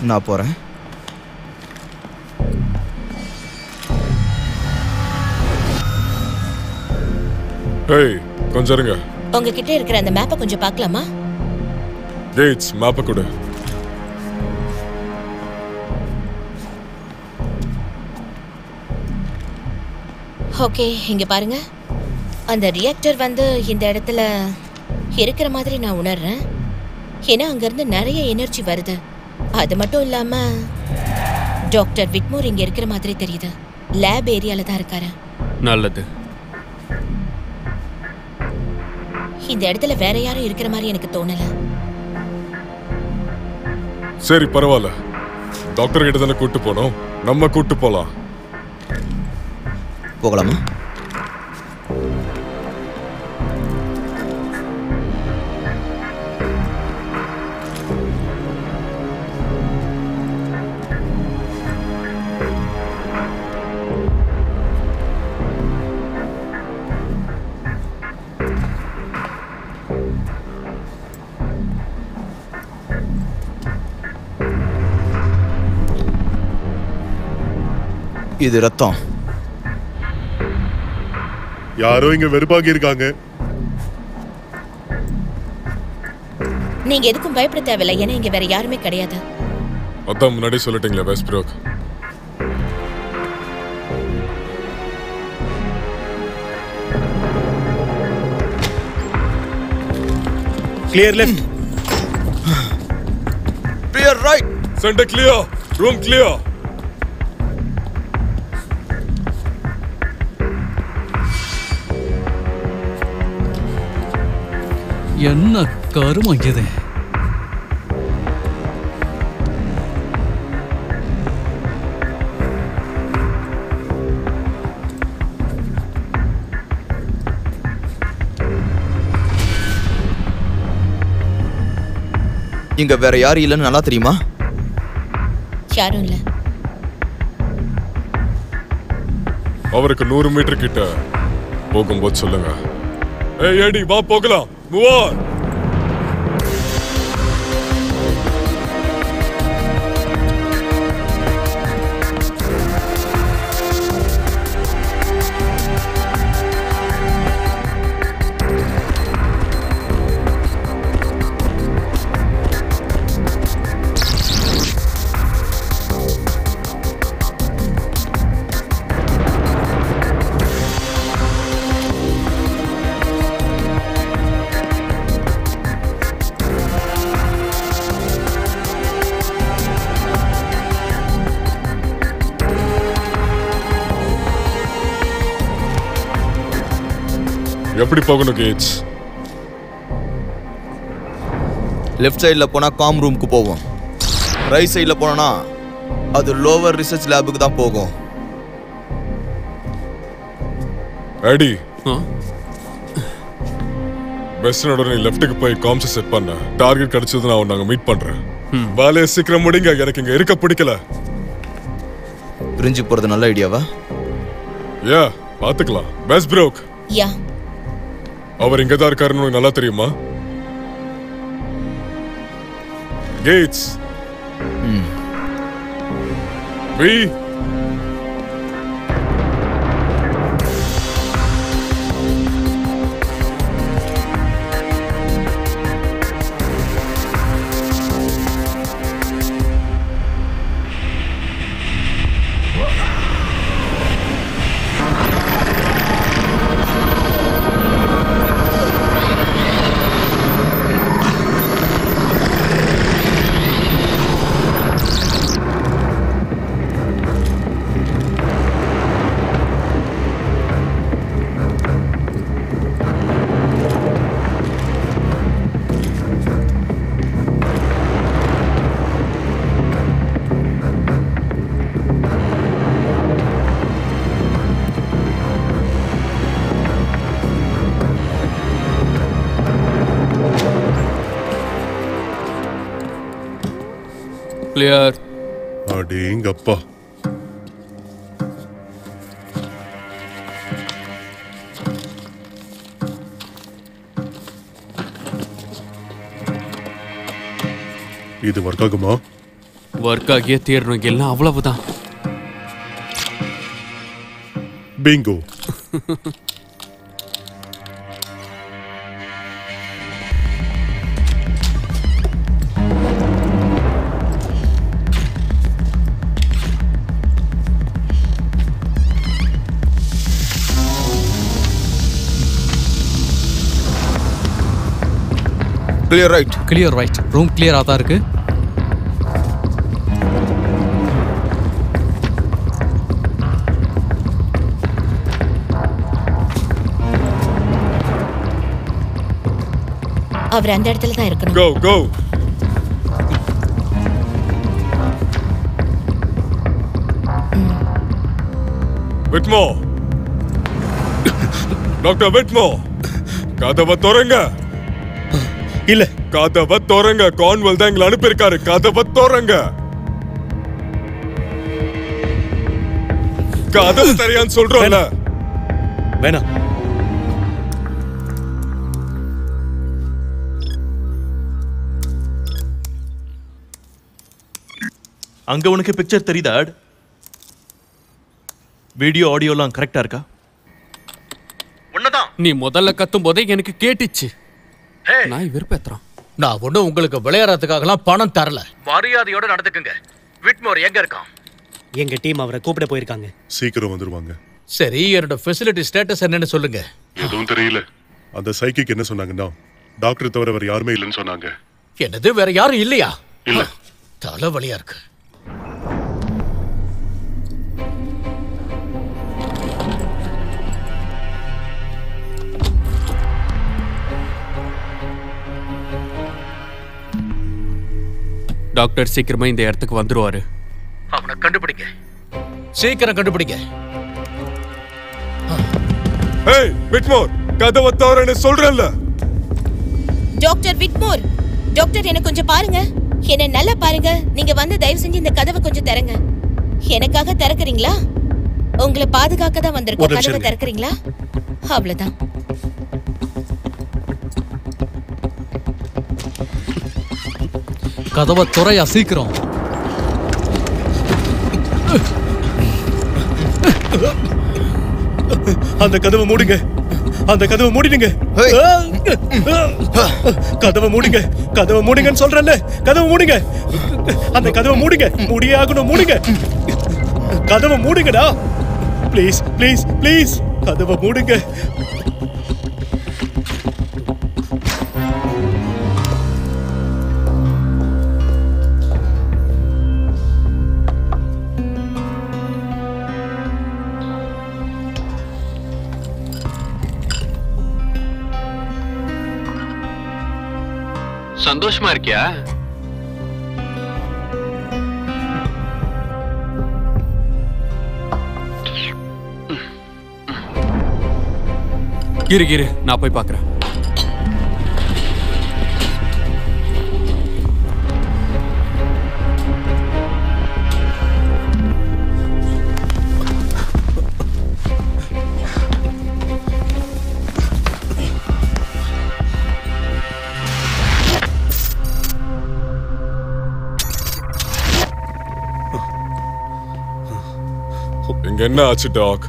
நான் போறேன். ஏய், கொஞ்சம் இருங்க. உங்ககிட்ட இருக்கிற அந்த மேப்பை கொஞ்சம் பார்க்கலாமா? கேட்ஸ், மேப்பை கொடு. ஓகே, இங்க பாருங்க. அந்த ரியாக்டர் வந்து இந்த இடத்துல இருக்கிற மாதிரி நான் உணர்றேன். ஏன்னா அங்கிருந்து நிறைய எனர்ஜி வருது. அது மட்டும் இல்லாம டாக்டர் விட்மோர் இங்க இருக்கிற மாதிரி தெரியுது. லேப் ஏரியால தான் இருக்காரு. நல்லது. இந்த இடத்துல வேற யாரும் இருக்கிற மாதிரி எனக்கு தோணல. சரி, பரவாயில்ல. டாக்டர் கிட்ட தானே கூட்டு போனோம், நம்ம கூட்டு போலாம். போகலாமா? இது ரத்தம். யாரோ இங்க வெறுப்பாகி இருக்காங்க. நீங்க எதுக்கும் பயப்பட தேவையில்லை, ஏன்னா இங்க வேற யாருமே கிடையாது. அதான் முன்னாடி சொல்லிட்டீங்களே வெஸ்ட்ப்ரோக். Clear left. Clear right. Center clear. Room clear. என்ன கருமங்கியது. இங்க வேற யாரும் இல்லைன்னு நல்லா தெரியுமா? யாரும் இல்ல. அவருக்கு 100 மீட்டர் கிட்ட போகும்போது சொல்லுங்க. ஏய் ஏடி வா போகலாம். Move on. எப்படி போகணும் கேட்ஸ்? லெஃப்ட் சைடில் போனால் காம் ரூமுக்கு போவோம். ரைட் சைடில் போனோன்னா அது லோவர் ரிசர்ச் லேபுக்கு தான் போகும். அடி வெஸ்டர்னோட நீ லெஃப்ட்டுக்கு போய் காம்ஸ் செட் பண்ண. டார்கெட் கிடைச்சது நான் நாங்க மீட் பண்றேன். வேலையை சீக்கிரம் முடிங்க, எனக்கு இங்க இருக்க பிடிக்கல. பிரிஞ்சு போறது நல்ல ஐடியாவா? யா பாத்துக்கலாம். Best Broek. யா அவர் இங்க தான் இருக்காருன்னு உனக்கு நல்லா தெரியுமா? Gates we clear. அடேங்கப்பா. இது ஒர்க் ஆகுமா? ஒர்க் ஆகியே தீரணும், எல்லாம் அவ்வளவுதான். Bingo. Clear right. Clear right. Room கிளியரா தான் இருக்கு. அவர் அந்த இடத்துல தான் இருக்கணும். கோ கோ. விட்மோ, டாக்டர் விட்மோ, கதவை திறங்க. இல்ல, கதவை திறங்க. கான்வெல் தான் எங்களை அனுப்பியிருக்காரு. கதவை திறங்க. கதவை தெரியான்னு சொல்றோம்ல. வேணாம். அங்க உனக்கு பிக்சர் தெரியுதா? வீடியோ ஆடியோலாம் கரெக்டா இருக்கா? உன்னதான் நீ முதல்ல கத்தும் போதே எனக்கு கேட்டுச்சு. நான் விருப்பேத்துறான். நான் ஒன்றும் உங்களுக்கு விளையாடுறதுக்காகலாம் பணம் தரல. மரியாதையோட நடந்துக்குங்க. விட்மோர் எங்க இருக்கான்? எங்க டீம் அவரை கூப்பிட போயிருக்காங்க. சீக்கிரம் வந்துருவாங்க. சரி, என்னோட ஃபெசிலிட்டி ஸ்டேட்டஸ் என்னன்னு சொல்லுங்க. எதுவும் தெரியல. அந்த சைக்கிக் என்ன சொன்னாங்கன்னா டாக்டர் தவிர வேற யாருமே இல்லைன்னு சொன்னாங்க. என்னது, வேற யாரும் இல்லையா? இல்ல. தலைவலியா இருக்கு. டாக்டர் சீக்கிரமா இந்த இடத்துக்கு வந்துருவாரு. அவனை கண்டுபிடிங்க. சீக்கிரம் கண்டுபிடிங்க. ஏய் விட்மோர், கதவை தோறன்னு சொல்றேன்ல. டாக்டர் விட்மோர், டாக்டர் என்ன கொஞ்சம் பாருங்க. என்ன நல்லா பாருங்க. நீங்க வந்து தயவு செஞ்சு இந்த கதவை கொஞ்சம் திறங்க. எனக்காக திறக்கறீங்களா? உங்களை பாதுகாக்க தான் வந்திருக்கோம். கதவை திறக்கறீங்களா? அவ்வளவுதான். கதவை துறையா சீக்கிரம். அந்த கதவை மூடுங்க. அந்த கதவை மூடிடுங்க. கதவை மூடுங்க. கதவை மூடுங்கன்னு சொல்றேன்ல. கதவை மூடுங்க. அந்த கதவை மூடுங்க. மூடியே ஆகணும். மூடுங்க. கதவை மூடுங்கடா. ப்ளீஸ் ப்ளீஸ் ப்ளீஸ் கதவை மூடுங்க. சந்தோஷமா இருக்கியா? இரு நான் போய் பார்க்கறேன். இங்க என்ன ஆச்சு டாக்?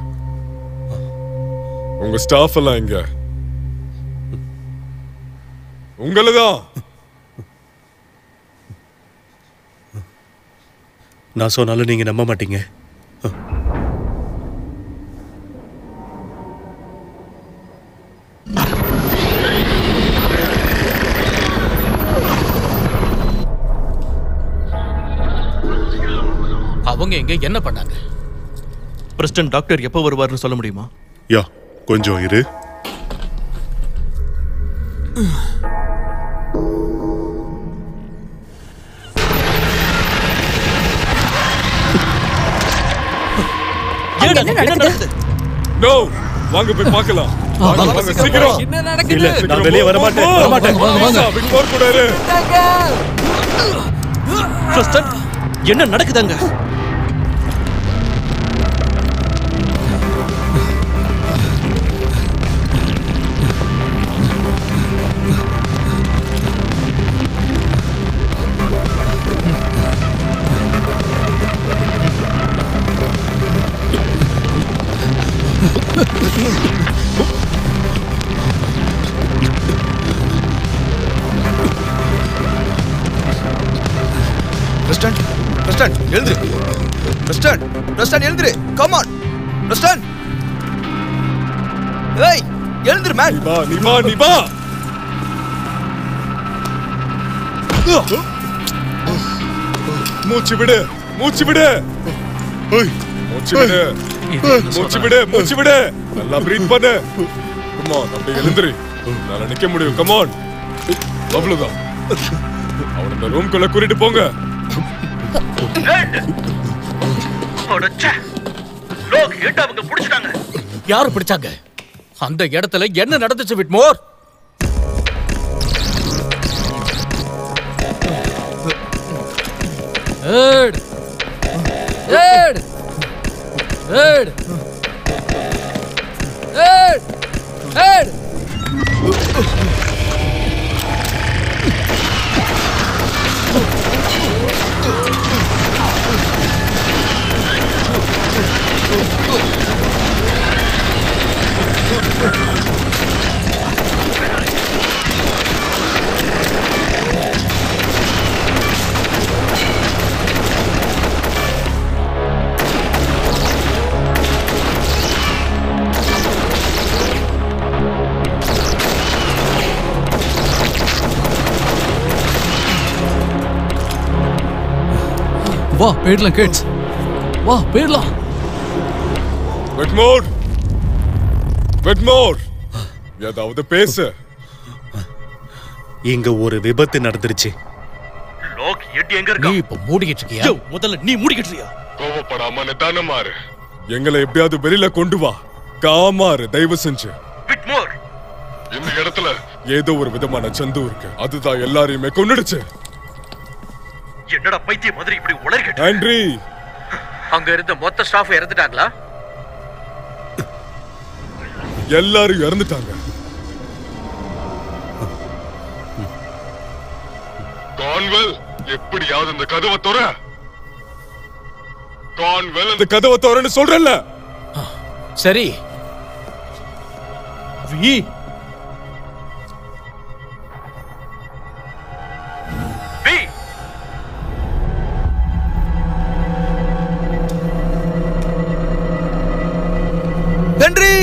உங்க ஸ்டாஃப் எல்லாம் இங்க உங்களதான். நான் சொன்னாலும் நீங்க நம்ப மாட்டீங்க. அவங்க எங்க என்ன பண்ணாங்க? பிரசிடென்ட் டாக்டர் எப்போ வருவார்னு சொல்ல முடியுமா? யா கொஞ்சம் இரு. என்ன நடக்குது? நோ, வாங்க போய் பார்க்கலாம். வாங்க சீக்கிரம். என்ன நடக்குது? இல்ல நான் வெளியே வர மாட்டேன். வாங்க. விட்மோர் கூட இரு. பிரசிடென்ட், என்ன நடக்குதுங்க? பிரசிடென்ட், பிரசிடென்ட் எழுந்திரு. பிரசிடென்ட், பிரசிடென்ட் எழுந்திரு. Come on president. ஏய் எழுந்திரு மேன். நீ வா. மூச்சு விடு. மூச்சு விடு. நல்லா பிரீத் பண்ணு. கம் ஆன், அப்படியே எழுந்திரு. நல்லா நிக்க முடியும். Come on. அவ்வளவுதான். அவன இந்த ரூம்குள்ள கூட்டிட்டு போங்க. யாரு பிடிச்சாங்க? அந்த இடத்துல என்ன நடந்துச்சு விட்மோர்? ஏட் ஏட் ஏட் ஏட் ஏட் வா போயிடலாம் கிட்ஸ். வா போயிடலாம். விட்மோர், விட்மோர், ஏதாவது பேசு. இங்க ஒரு விபத்து நடந்துருச்சு. லோக் எட்டி எங்க இருக்கா? நீ இப்ப மூடிக்கிட்டு இருக்கியா? யோ, முதல்ல நீ மூடிக்கிட்டுறியா? கோவப்படாம நிதானமாறு. எங்களை எப்படியாவது வெளியில கொண்டு வா. காமாறு, தயவு செஞ்சு. விட்மோர், இந்த இடத்துல ஏதோ ஒரு விதமான ஜந்து இருக்கு. அதுதான் எல்லாரையுமே கொன்னுடுச்சு. என்னடா பைத்திய மாதிரி இப்படி உளறிக்கிட்டு? ஆண்ட்ரி, அங்க இருந்த மொத்த ஸ்டாஃப் இறந்துட்டாங்களா? எல்லாரும் இறந்துட்டாங்க. கான்வெல், எப்படியாவது இந்த கதவை தோற. கான்வெல், இந்த கதவை தோறன்னு சொல்றல. சரி. வி ஹென்றி!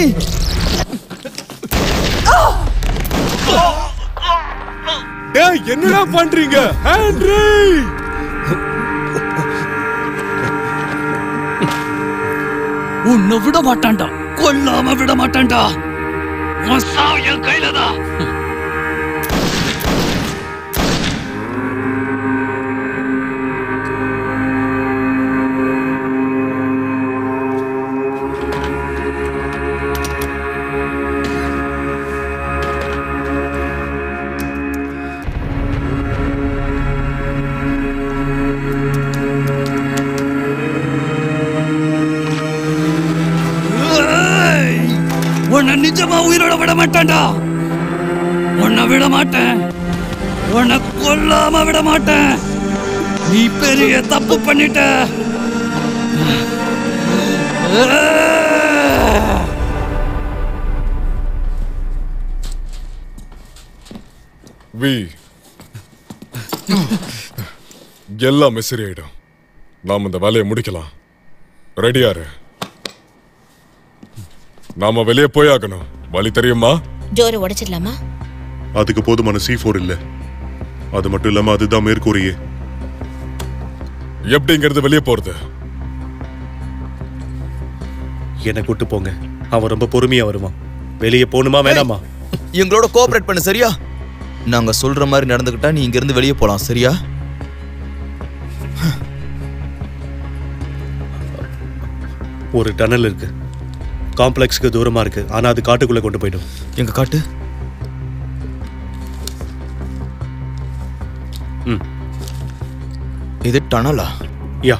டேய், என்னடா பண்றீங்க? ஹென்றி! உன்னை விட மாட்டான்டா, கொல்லாம விட மாட்டான்டா. உன் சாவு என் கையில தான். உன்னை நிஜமா உயிரோட விட மாட்டான்டா. உன்னை விட மாட்டேன். உன்னை கொல்லாம விட மாட்டேன். நீ பெரிய தப்பு பண்ணிட்ட. வி, எல்லாமே சரியாயிடும். நாம் இந்த வேலையை முடிக்கலாம். ரெடியாரு. நாம வெளியே போயாகணும். வழி தெரியுமா? டோரை உடைச்சிடலாமா? அதுக்கு போதுமான C4 இல்ல. அது மட்டும் இல்லாம அதுதான் மேற்கூறியே. எப்படிங்கிறது வெளியே போறது? என்ன கூட்டு போங்க. அவன் ரொம்ப பொறுமையா வருவான். வெளியே போகணுமா வேணாமா? எங்களோட கோஆபரேட் பண்ணு, சரியா? நாங்க சொல்ற மாதிரி நடந்துக்கிட்டா நீ இங்க இருந்து வெளியே போலாம், சரியா? ஒரு டனல் இருக்கு. காம்ப்ளெக்ஸ்க்கு தூரமா இருக்கு. ஆனா அது காட்டுக்குள்ள கொண்டு போயிடும். எங்க காட்டு? இது டனலா? யா.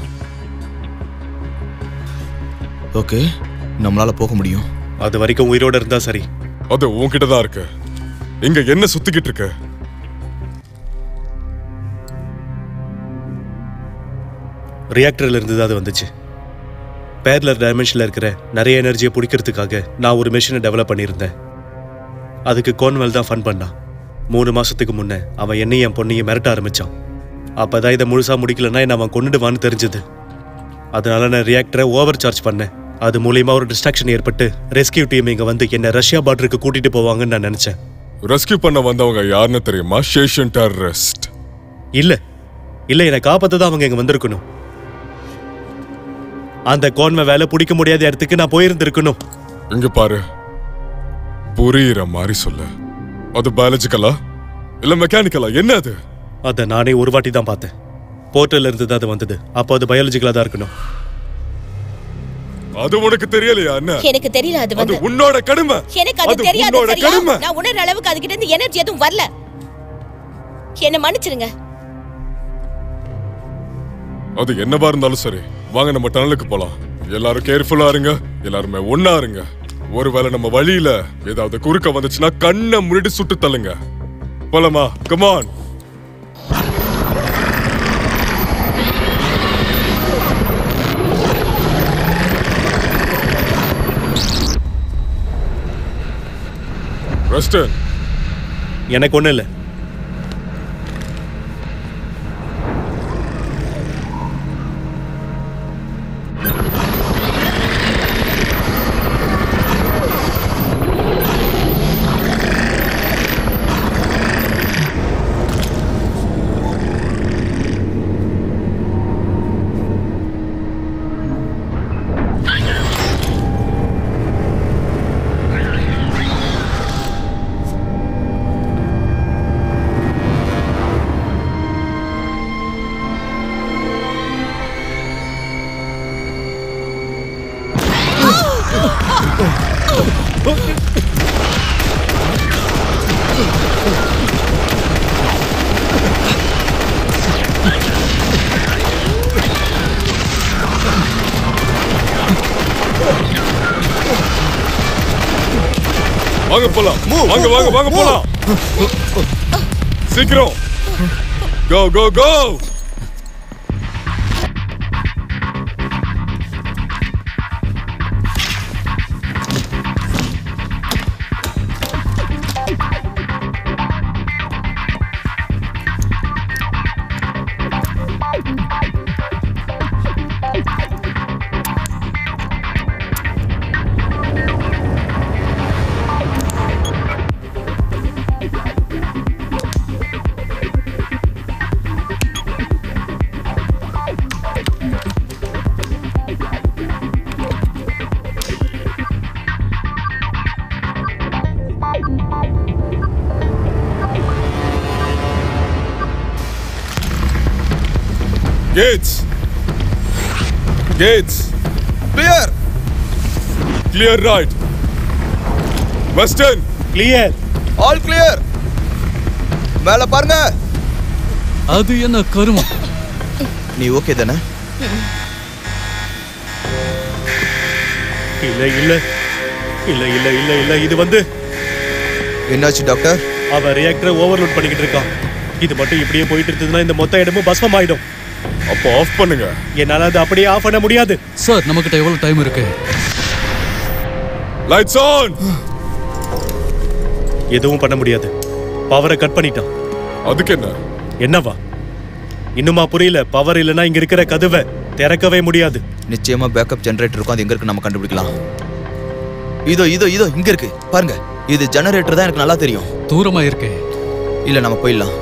ஓகே, நம்மளால போக முடியும். அது வரைக்கும் உயிரோட இருந்தா சரி. அது உன்கிட்ட தான் இருக்கு. இங்க என்ன சுத்திக்கிட்டு இருக்க? ரியாக்டர்ல இருந்து தான் அது வந்துச்சு. பேரலர் டைமென்ஷன்ல இருக்கிற நிறைய எனர்ஜியை பிடிக்கிறதுக்காக நான் ஒரு மெஷினை டெவலப் பண்ணியிருந்தேன். அதுக்கு கோன்வெல் தான் ஃபன் பண்ணான். 3 மாசத்துக்கு முன்னே அவன் என்னையும் என் பொண்ணையும் மிரட்ட ஆரம்பிச்சான். அப்பதான் இதை முழுசா முடிக்கலன்னா என்ன அவன் கொண்டுடுவான்னு தெரிஞ்சது. அதனால நான் ரியாக்டரை ஓவர் சார்ஜ் பண்ணேன். அது மூலியமா ஒரு டிஸ்ட்ராக்ஷன் ஏற்பட்டு ரெஸ்கியூ டீம் இங்க வந்து என்ன ரஷ்யா பார்டருக்கு கூட்டிட்டு போவாங்கன்னு நான் நினைச்சேன். ரெஸ்கியூ பண்ண வந்தவங்க யாருன்னு தெரியுமா? ஷேஷன் டெரரிஸ்ட். இல்ல இல்ல, என்னை காப்பாத்த தான் அவங்க இங்க வந்திருக்கணும். அந்த கோன்மை வேலை பிடிக்க முடியாத இடத்துக்கு நான் போயிருந்திருக்கணும். இங்க பாரு, புரியுற மாதிரி சொல்ல. அது பயாலஜிக்கலா இல்ல மெக்கானிக்கலா? என்ன அது? அதை நானே ஒரு வாட்டி தான் பார்த்தேன். போர்ட்டல்ல இருந்து தான் அது வந்தது. அப்போ அது பயாலஜிக்கலா தான் இருக்கணும். அது உனக்கு தெரியலையா? என்ன? எனக்கு தெரியல. அது வந்து உன்னோட கடமை. எனக்கு அது தெரியாது. சரியா? நான் உணர்ற அளவுக்கு அதுகிட்ட இருந்து எனர்ஜி எதுவும் வரல. என்ன மன்னிச்சிருங்க. அது என்னவா இருந்தாலும் சரி, வாங்க நம்ம டனலுக்கு போலாம். எல்லாரும் கேர்ஃபுல்லா இருங்க. எல்லாருமே ஒண்ணா இருங்க. ஒருவேளை நம்ம வழியில ஏதாவது குறுக்க வந்துச்சுன்னா கண்ணை முன்னாடி சுட்டு தள்ளுங்க. போலாமா? Come on. ரெஸ்டன், எனக்கு ஒண்ணு இல்லை. வாங்க போலாம். வாங்க வாங்க வாங்க போலாம். சீக்கிரம். Go go go. Gates. Gates. Clear. Clear right. Western. Clear. All clear. மேல பாருங்க. அது என்ன கருமம்? நீ ஓகே தானே? இல்ல இல்ல இல்ல இல்ல இல்ல இல்ல இது வந்து என்னாச்சு டாக்டர்? அவ ரியாக்டரை ஓவர்லோட் பண்ணிக்கிட்டு இருக்கான். இது மட்டும் இப்படியே போயிட்டு இருந்ததுன்னா இந்த மொத்த இடமும் பஸ்மம் ஆயிடும். அப்போ ஆஃப் பண்ணுங்க. என்னால அது அப்படியே ஆஃப் பண்ண முடியாது. சார் நமக்கிட்ட எவ்வளவு டைம் இருக்கு? Lights on. எதுவும் பண்ண முடியாது. பவரை கட் பண்ணிட்டான். அதுக்கு என்ன? என்னவா? இன்னுமா புரியல? பவர் இல்லனா இங்க இருக்கிற கதவை திறக்கவே முடியாது. நிச்சயமா பேக்கப் ஜெனரேட்டர் இருக்கும். அது எங்க இருக்கு நம்ம கண்டுபிடிக்கலாம். இதோ இதோ இதோ இங்க இருக்கு பாருங்க. இது ஜெனரேட்டர் தான், எனக்கு நல்லா தெரியும். தூரமா இருக்கு. இல்ல நம்ம போயிடலாம்.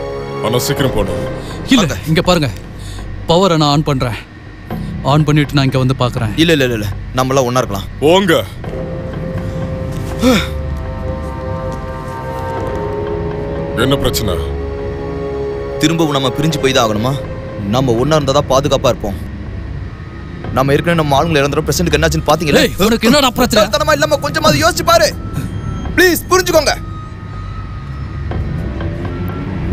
ஆனா சீக்கிரம் போணும். இல்ல இங்க பாருங்க. பவரை நான் ஆன் பண்றேன். ஆன் பண்ணிட்டு நான் இங்க வந்து பாக்குறேன். இல்ல இல்ல இல்ல நம்மளாம் ஒண்ணா இருக்கலாம். போங்க. என்ன பிரச்சனை? திரும்பவும் நம்ம பிரிஞ்சு போய் தான் ஆகணுமா? நம்ம ஒண்ணா இருந்தா தான் பாதுகாப்பா இருப்போம். நம்ம ஏற்கனவே நம்ம ஆளுங்களை இறந்துறோம். பிரசிடென்ட்க்கு என்னாச்சுன்னு பாத்தீங்களா? உனக்கு என்னடா பிரச்சனை? தனமா இல்லாம கொஞ்சமாவது யோசிச்சு பாரு. ப்ளீஸ் புரிஞ்சுக்கோங்க.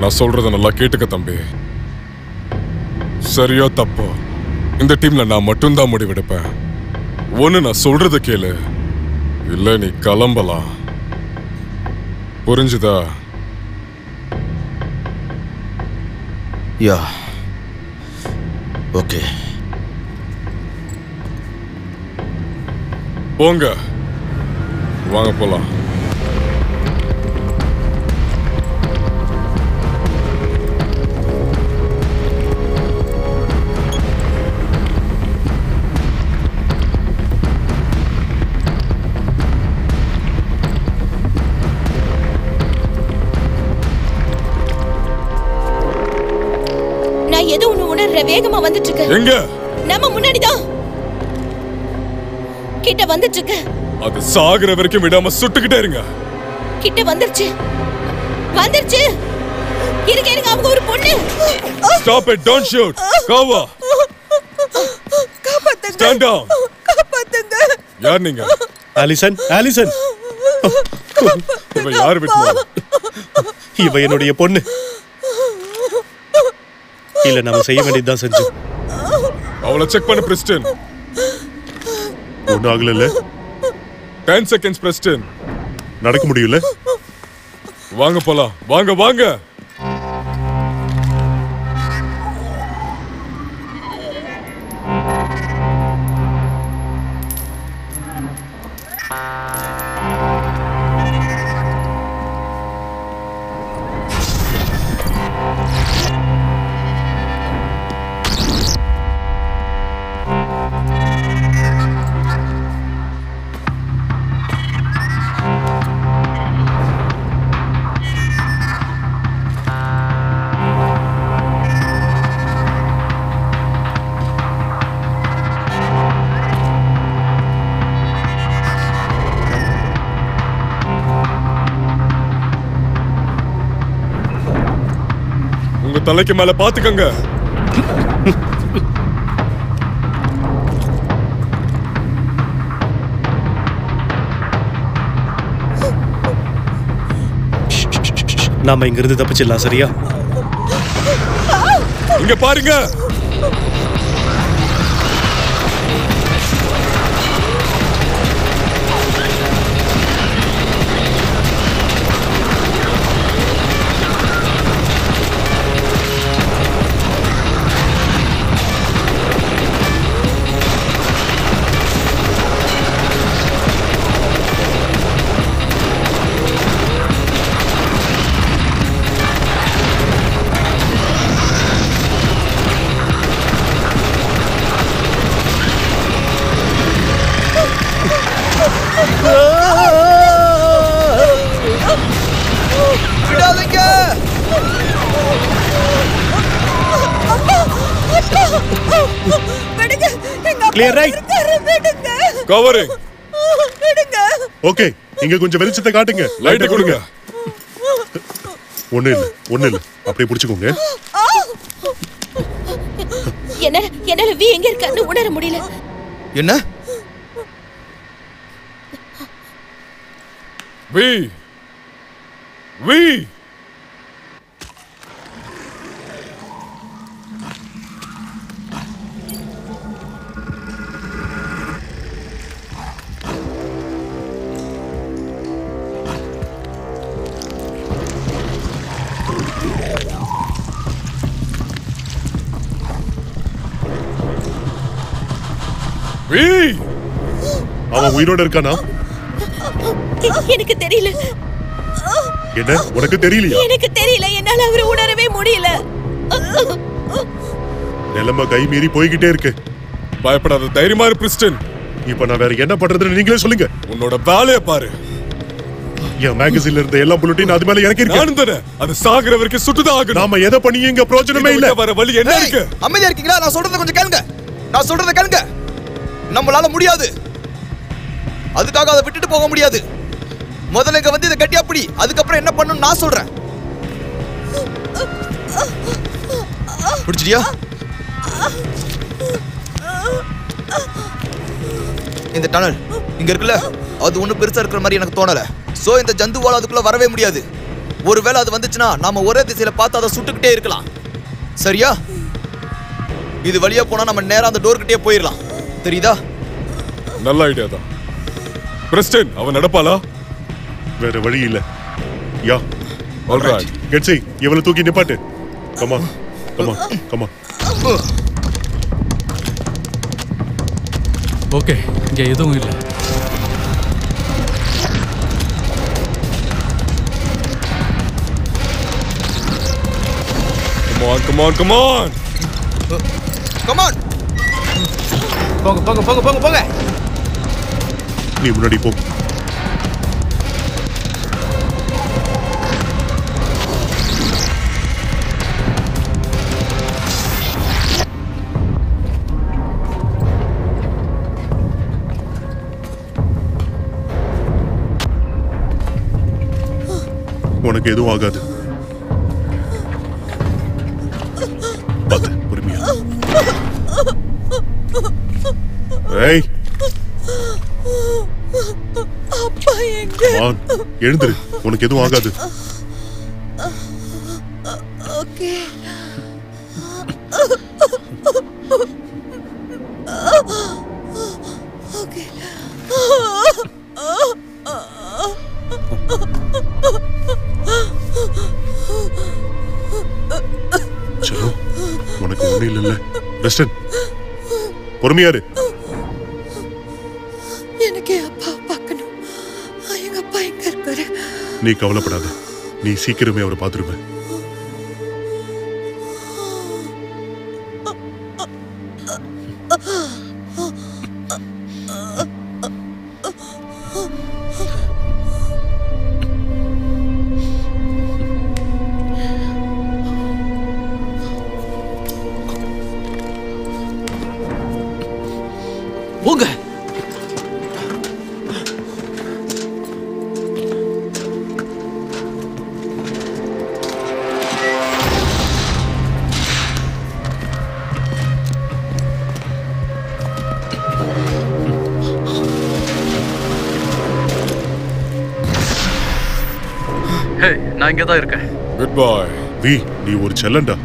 நான் சொல்றத நல்லா கேட்டுக்க தம்பி. சரியோ தப்போ இந்த டீம்ல நான் மட்டும்தான் முடிவெடுப்பேன். ஒண்ணு நான் சொல்றத கேளு, இல்ல நீ கிளம்பலாம். புரிஞ்சுதா? Yeah okay. போங்க வாங்க போலாம். ஏதோ ஒண்ணு உணர்ற. வேகமா வந்துட்டு இருக்கு. எங்க? நம்ம முன்னாடிதான். கிட்ட வந்துட்டு இருக்கு. அது சாகுற வரைக்கும் விடாம சுட்டுக்கிட்டே இருங்க. கிட்ட வந்துருச்சு. வந்துருச்சு. இருங்க இருங்க, அவங்க ஒரு பொண்ணு. Stop it, don't shoot. Cover. காப்பாத்துங்க. Stand down. காப்பாத்துங்க. யார் நீங்க? ஆலிசன். ஆலிசன். இவ யார் விட்மோ? இவ என்னுடைய பொண்ணு. இல்ல நம்ம செய்ய வேண்டியதுதான் செஞ்சோம். அவளை செக் பண்ணு பிரெஸ்டன். ஒன்றும் ஆகல. 10 செகண்ட்ஸ் பிரெஸ்டன். நடக்க முடியல. வாங்க போலாம். வாங்க வாங்க. உங்க தலைக்கு மேல பாத்துக்கங்க. நாம இங்க இருந்து தப்பிச்சிடலாம். சரியா? இங்க பாருங்க. விடுங்க. எங்க அப்பா Clear right? இருக்காரு, விடுங்க. கவரிங். விடுங்க. ஓகே, இங்க கொஞ்சம் வெளிச்சத்தை காட்டுங்க. லைட்டை கொடுங்க. ஒண்ணு இல்ல. அப்படியே புடிச்சுக்கோங்க. என்னால வி எங்க இருக்கான்னு உணர முடியல. என்ன? வி அவன் உயிரோட இருக்கானா? எனக்கு தெரியல. என்ன? உனக்கு தெரியலையா? எனக்கு தெரியல. என்னால அவரை உணரவே முடியல. நிலைமை கை மீறி போய்கிட்டே இருக்கு. பயப்படாத, தைரியமா இரு பிரிஸ்டன். இப்ப நான் வேற என்ன பண்றதுன்னு நீங்களே சொல்லுங்க. உன்னோட வேலையை பாரு. என் மேகசின்ல இருந்த எல்லா புல்லட்டின் அது மேல எனக்கு இருக்கு. நானும் தானே. அது சாகுற வரைக்கும் சுட்டுதான் ஆகணும். நாம எதை பண்ணி இங்க பிரயோஜனமே இல்ல. வர வழி என்ன இருக்கு? அமைதியா இருக்கீங்களா? நான் சொல்றத கொஞ்சம் கேளுங்க. நம்மளால முடியாது. அதுக்காக அதை விட்டுட்டு போக முடியாது. முதல்ல இங்க வந்து இதை கட்டியா பிடி. அதுக்கப்புறம் என்ன பண்ணணும் நான் சொல்றேன். பிடிச்சிட்டியா? இந்த டனல் இங்க இருக்குல்ல, அது ஒண்ணு பெருசா இருக்கிற மாதிரி எனக்கு தோணல. சோ இந்த ஜந்துவால அதுக்குள்ள வரவே முடியாது. ஒருவேளை அது வந்துச்சுன்னா நாம ஒரே திசையில பார்த்து அதை சுட்டுக்கிட்டே இருக்கலாம். சரியா? இது வழியா போனா நம்ம நேரா அந்த டோர் கிட்டே போயிடலாம். தெரியுதா? நல்ல ஐடியா தான். பிரிஸ்டன், அவன் நடப்பாளா? வேற வழி இல்ல. யா, ஆல்ரைட். கெட்ஸி, இவளை தூக்கி நிப்பாட்டு. Come on. ஓகே, இங்க எதுவும் இல்லை. Come on. போங்க. நீ முன்னாடி போ. உனக்கு எதுவும் ஆகாது. பாத்து பொறுமையா. ஏய், அப்பா எங்க? எழுந்துரு. உனக்கு எதுவும் ஆகாது. ஓகே. ஓகே. சலோ, உனக்கு ஒண்ணு இல்ல. வெஸ்டன், பொறுமையாரு. எனக்கு அப்பா பார்க்கணும். எங்க அப்பா எங்க இருக்காரு? நீ கவலைப்படாத. நீ சீக்கிரமே அவரை பார்த்துருவ. போங்க. நான் இங்க தான் இருக்கேன். Good bye. வி, நீ ஒரு செல்லண்டா.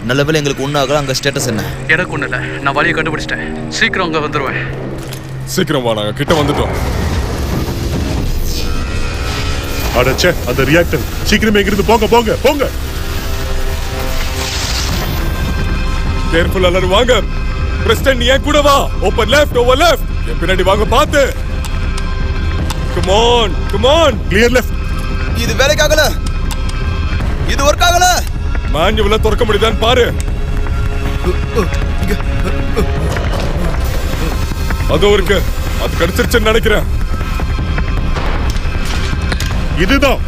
நல்ல வேளை எங்களுக்கு ஒன்றாகல. அங்கே ஸ்டேட்டஸ் என்ன? எனக்கு ஒண்ணு இல்லை. நான் வழியை கண்டுபிடிச்சிட்டேன். சீக்கிரம் அங்கே வந்துடுவேன். சீக்கிரம் வா, நாங்க கிட்ட வந்துட்டோம். அடச்சே, அந்த ரியாக்டர். சீக்கிரமே இங்கிருந்து போங்க. கேர்ஃபுல், எல்லாரும் வாங்க. பிரிஸ்டன், நீ ஏன் கூட வா. Over left. என் பின்னாடி வாங்க பார்த்து. Come on. Clear left. இது வேலைக்காகல. இது ஒர்க் ஆகல. மேனுவல திறக்க முடியுதான்னு பாரு. அதோ இருக்கு. அது கிடைச்சிருச்சுன்னு நினைக்கிறேன். இதுதான்.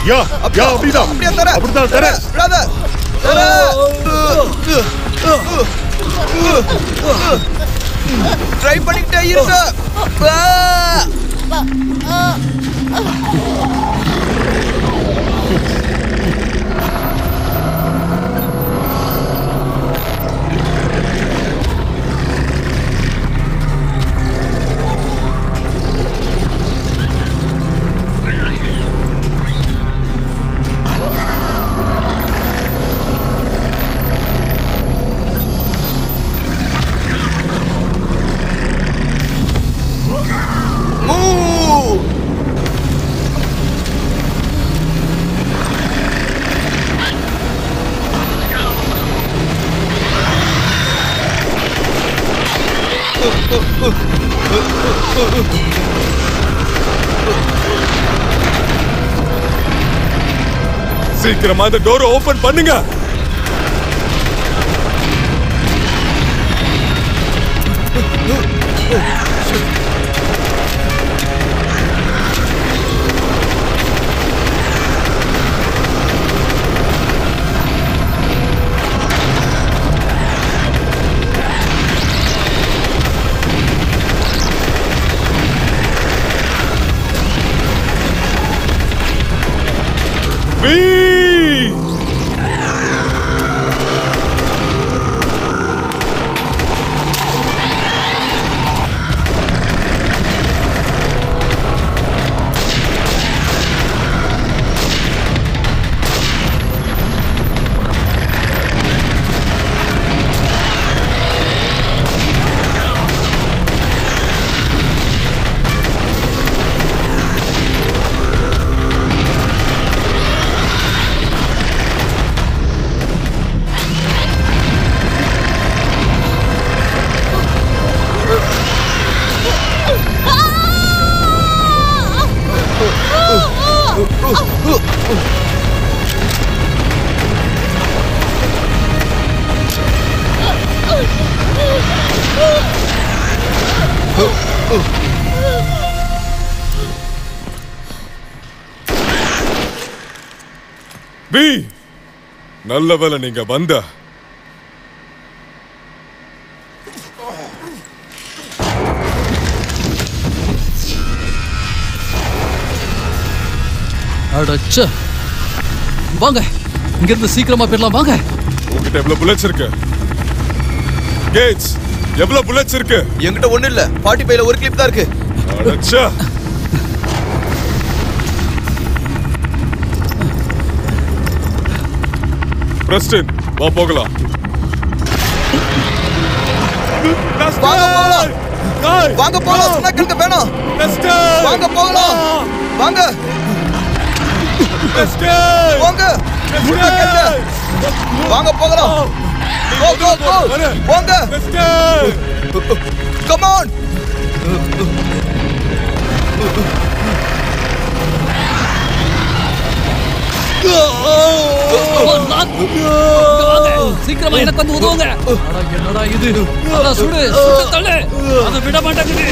யா அப்படிதான் அப்படிதான் தர பிரதர் ட்ரை பண்ணிட்டே இருங்க. சீக்கிரமா இந்த டோரை ஓபன் பண்ணுங்க. பி நல்ல வேளை நீங்க வந்த. அடச்சே, வாங்க இங்க இருந்து சீக்கிரமா போயிடலாம். வாங்க. உங்ககிட்ட எவ்வளவு புல்லட்ஸ் இருக்கு? கேட்ஸ், எவ்வளவு புல்லட்ஸ் இருக்கு? என்கிட்ட ஒண்ணு இல்ல. 45ல ஒரு கிளிப் தான் இருக்கு. அடச்சே. பிரஸ்டன், வா போகலாம். வாங்க போகலாம். சொன்னா கேட்க வேணாம். வாங்க போகலாம். வாங்க வாங்க வாங்க போகலாம். கோ கோ கோ வாங்க. Come on. சீக்கிரமா எனக்கு வந்து உதவுங்க. என்னடா இது? சுடு தள்ளு. அதை விட மாட்டேங்குது.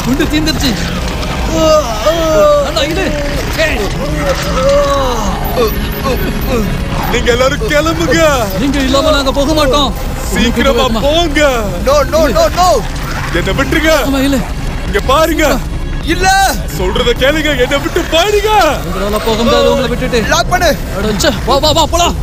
குண்டு தீந்துருச்சு. நீங்க எல்லாரும் கிளம்புங்க. நீங்க இல்லாம நாங்க போக மாட்டோம். சீக்கிரமா போங்க. No no no no. என்ன விட்டுருங்க. இங்க பாருங்க. இல்ல சொல்றத கேளுங்க. என்ன விட்டு பாருங்க. உங்களால போக முடியாது. உங்களை விட்டுட்டு லாக் பண்ணு. அடச்சே, வா வா வா போலாம்.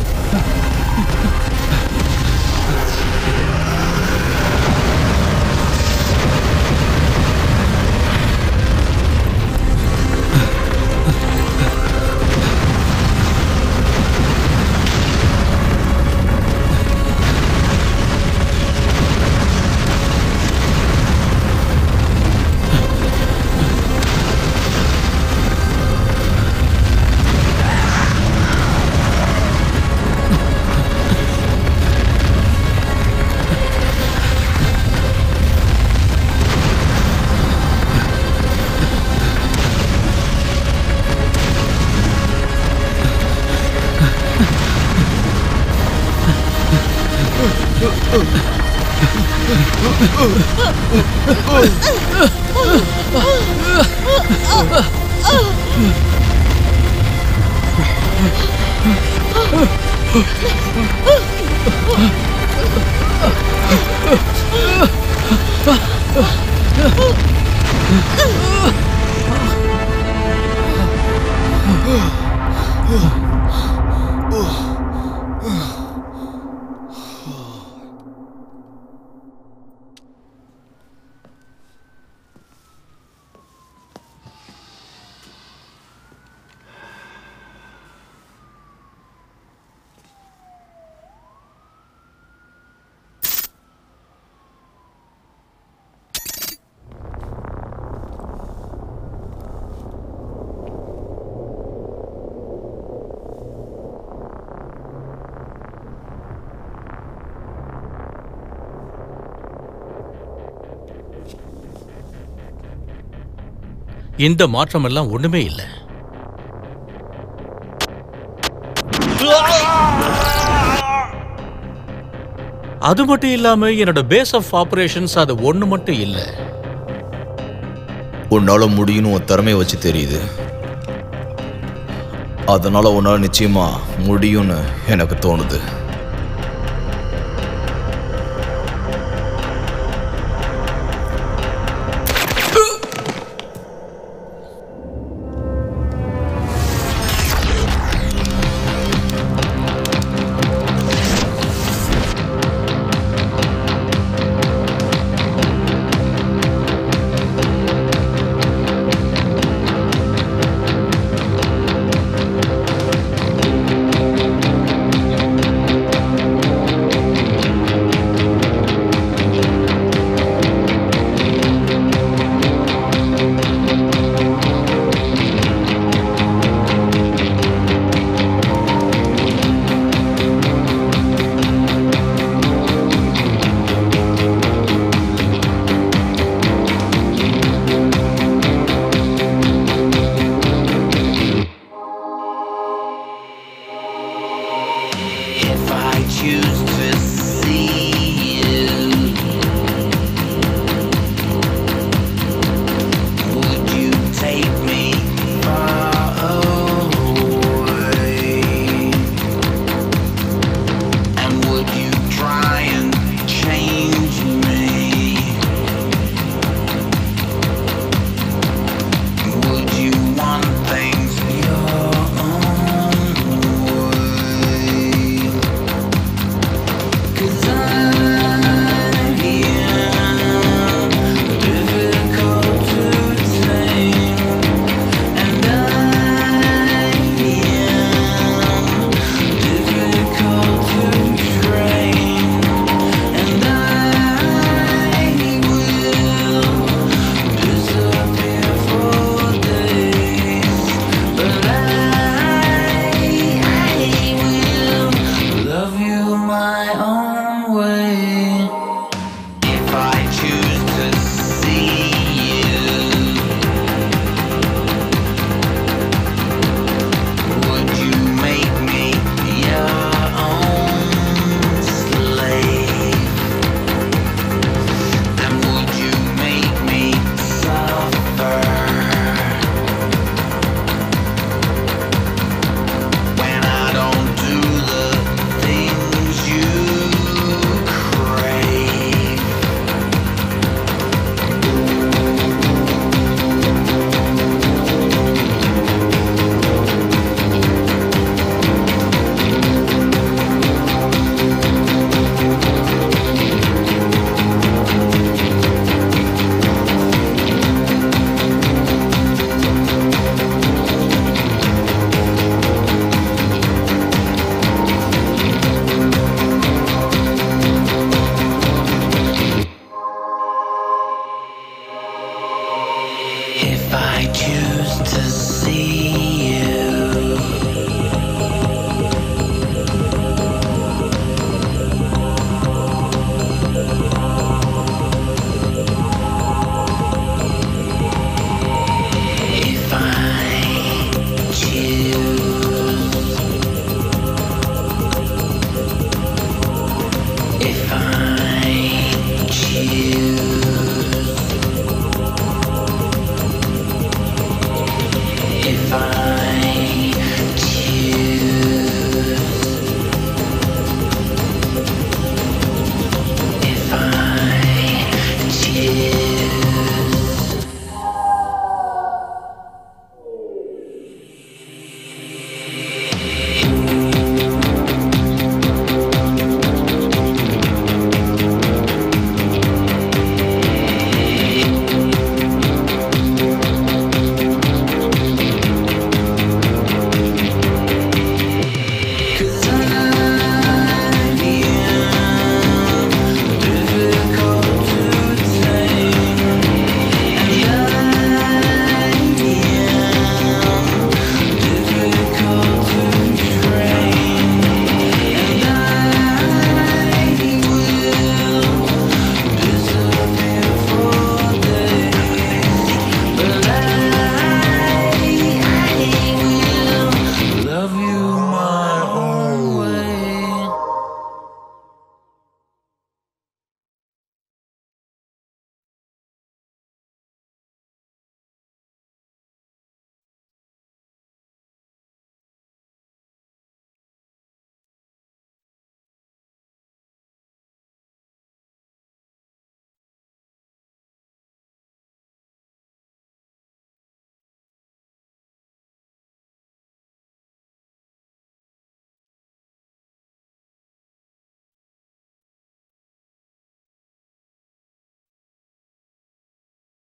இந்த மாற்றம் எல்லாம் ஒண்ணுமே இல்லை. அது மட்டும் இல்லாம என்னோட பேஸ் ஆஃப் ஆபரேஷன்ஸ் அது ஒண்ணு மட்டும் இல்ல. உன்னால முடியும்னு உன் திறமையை வச்சு தெரியுது. அதனால உன்னால நிச்சயமா முடியும்னு எனக்கு தோணுது.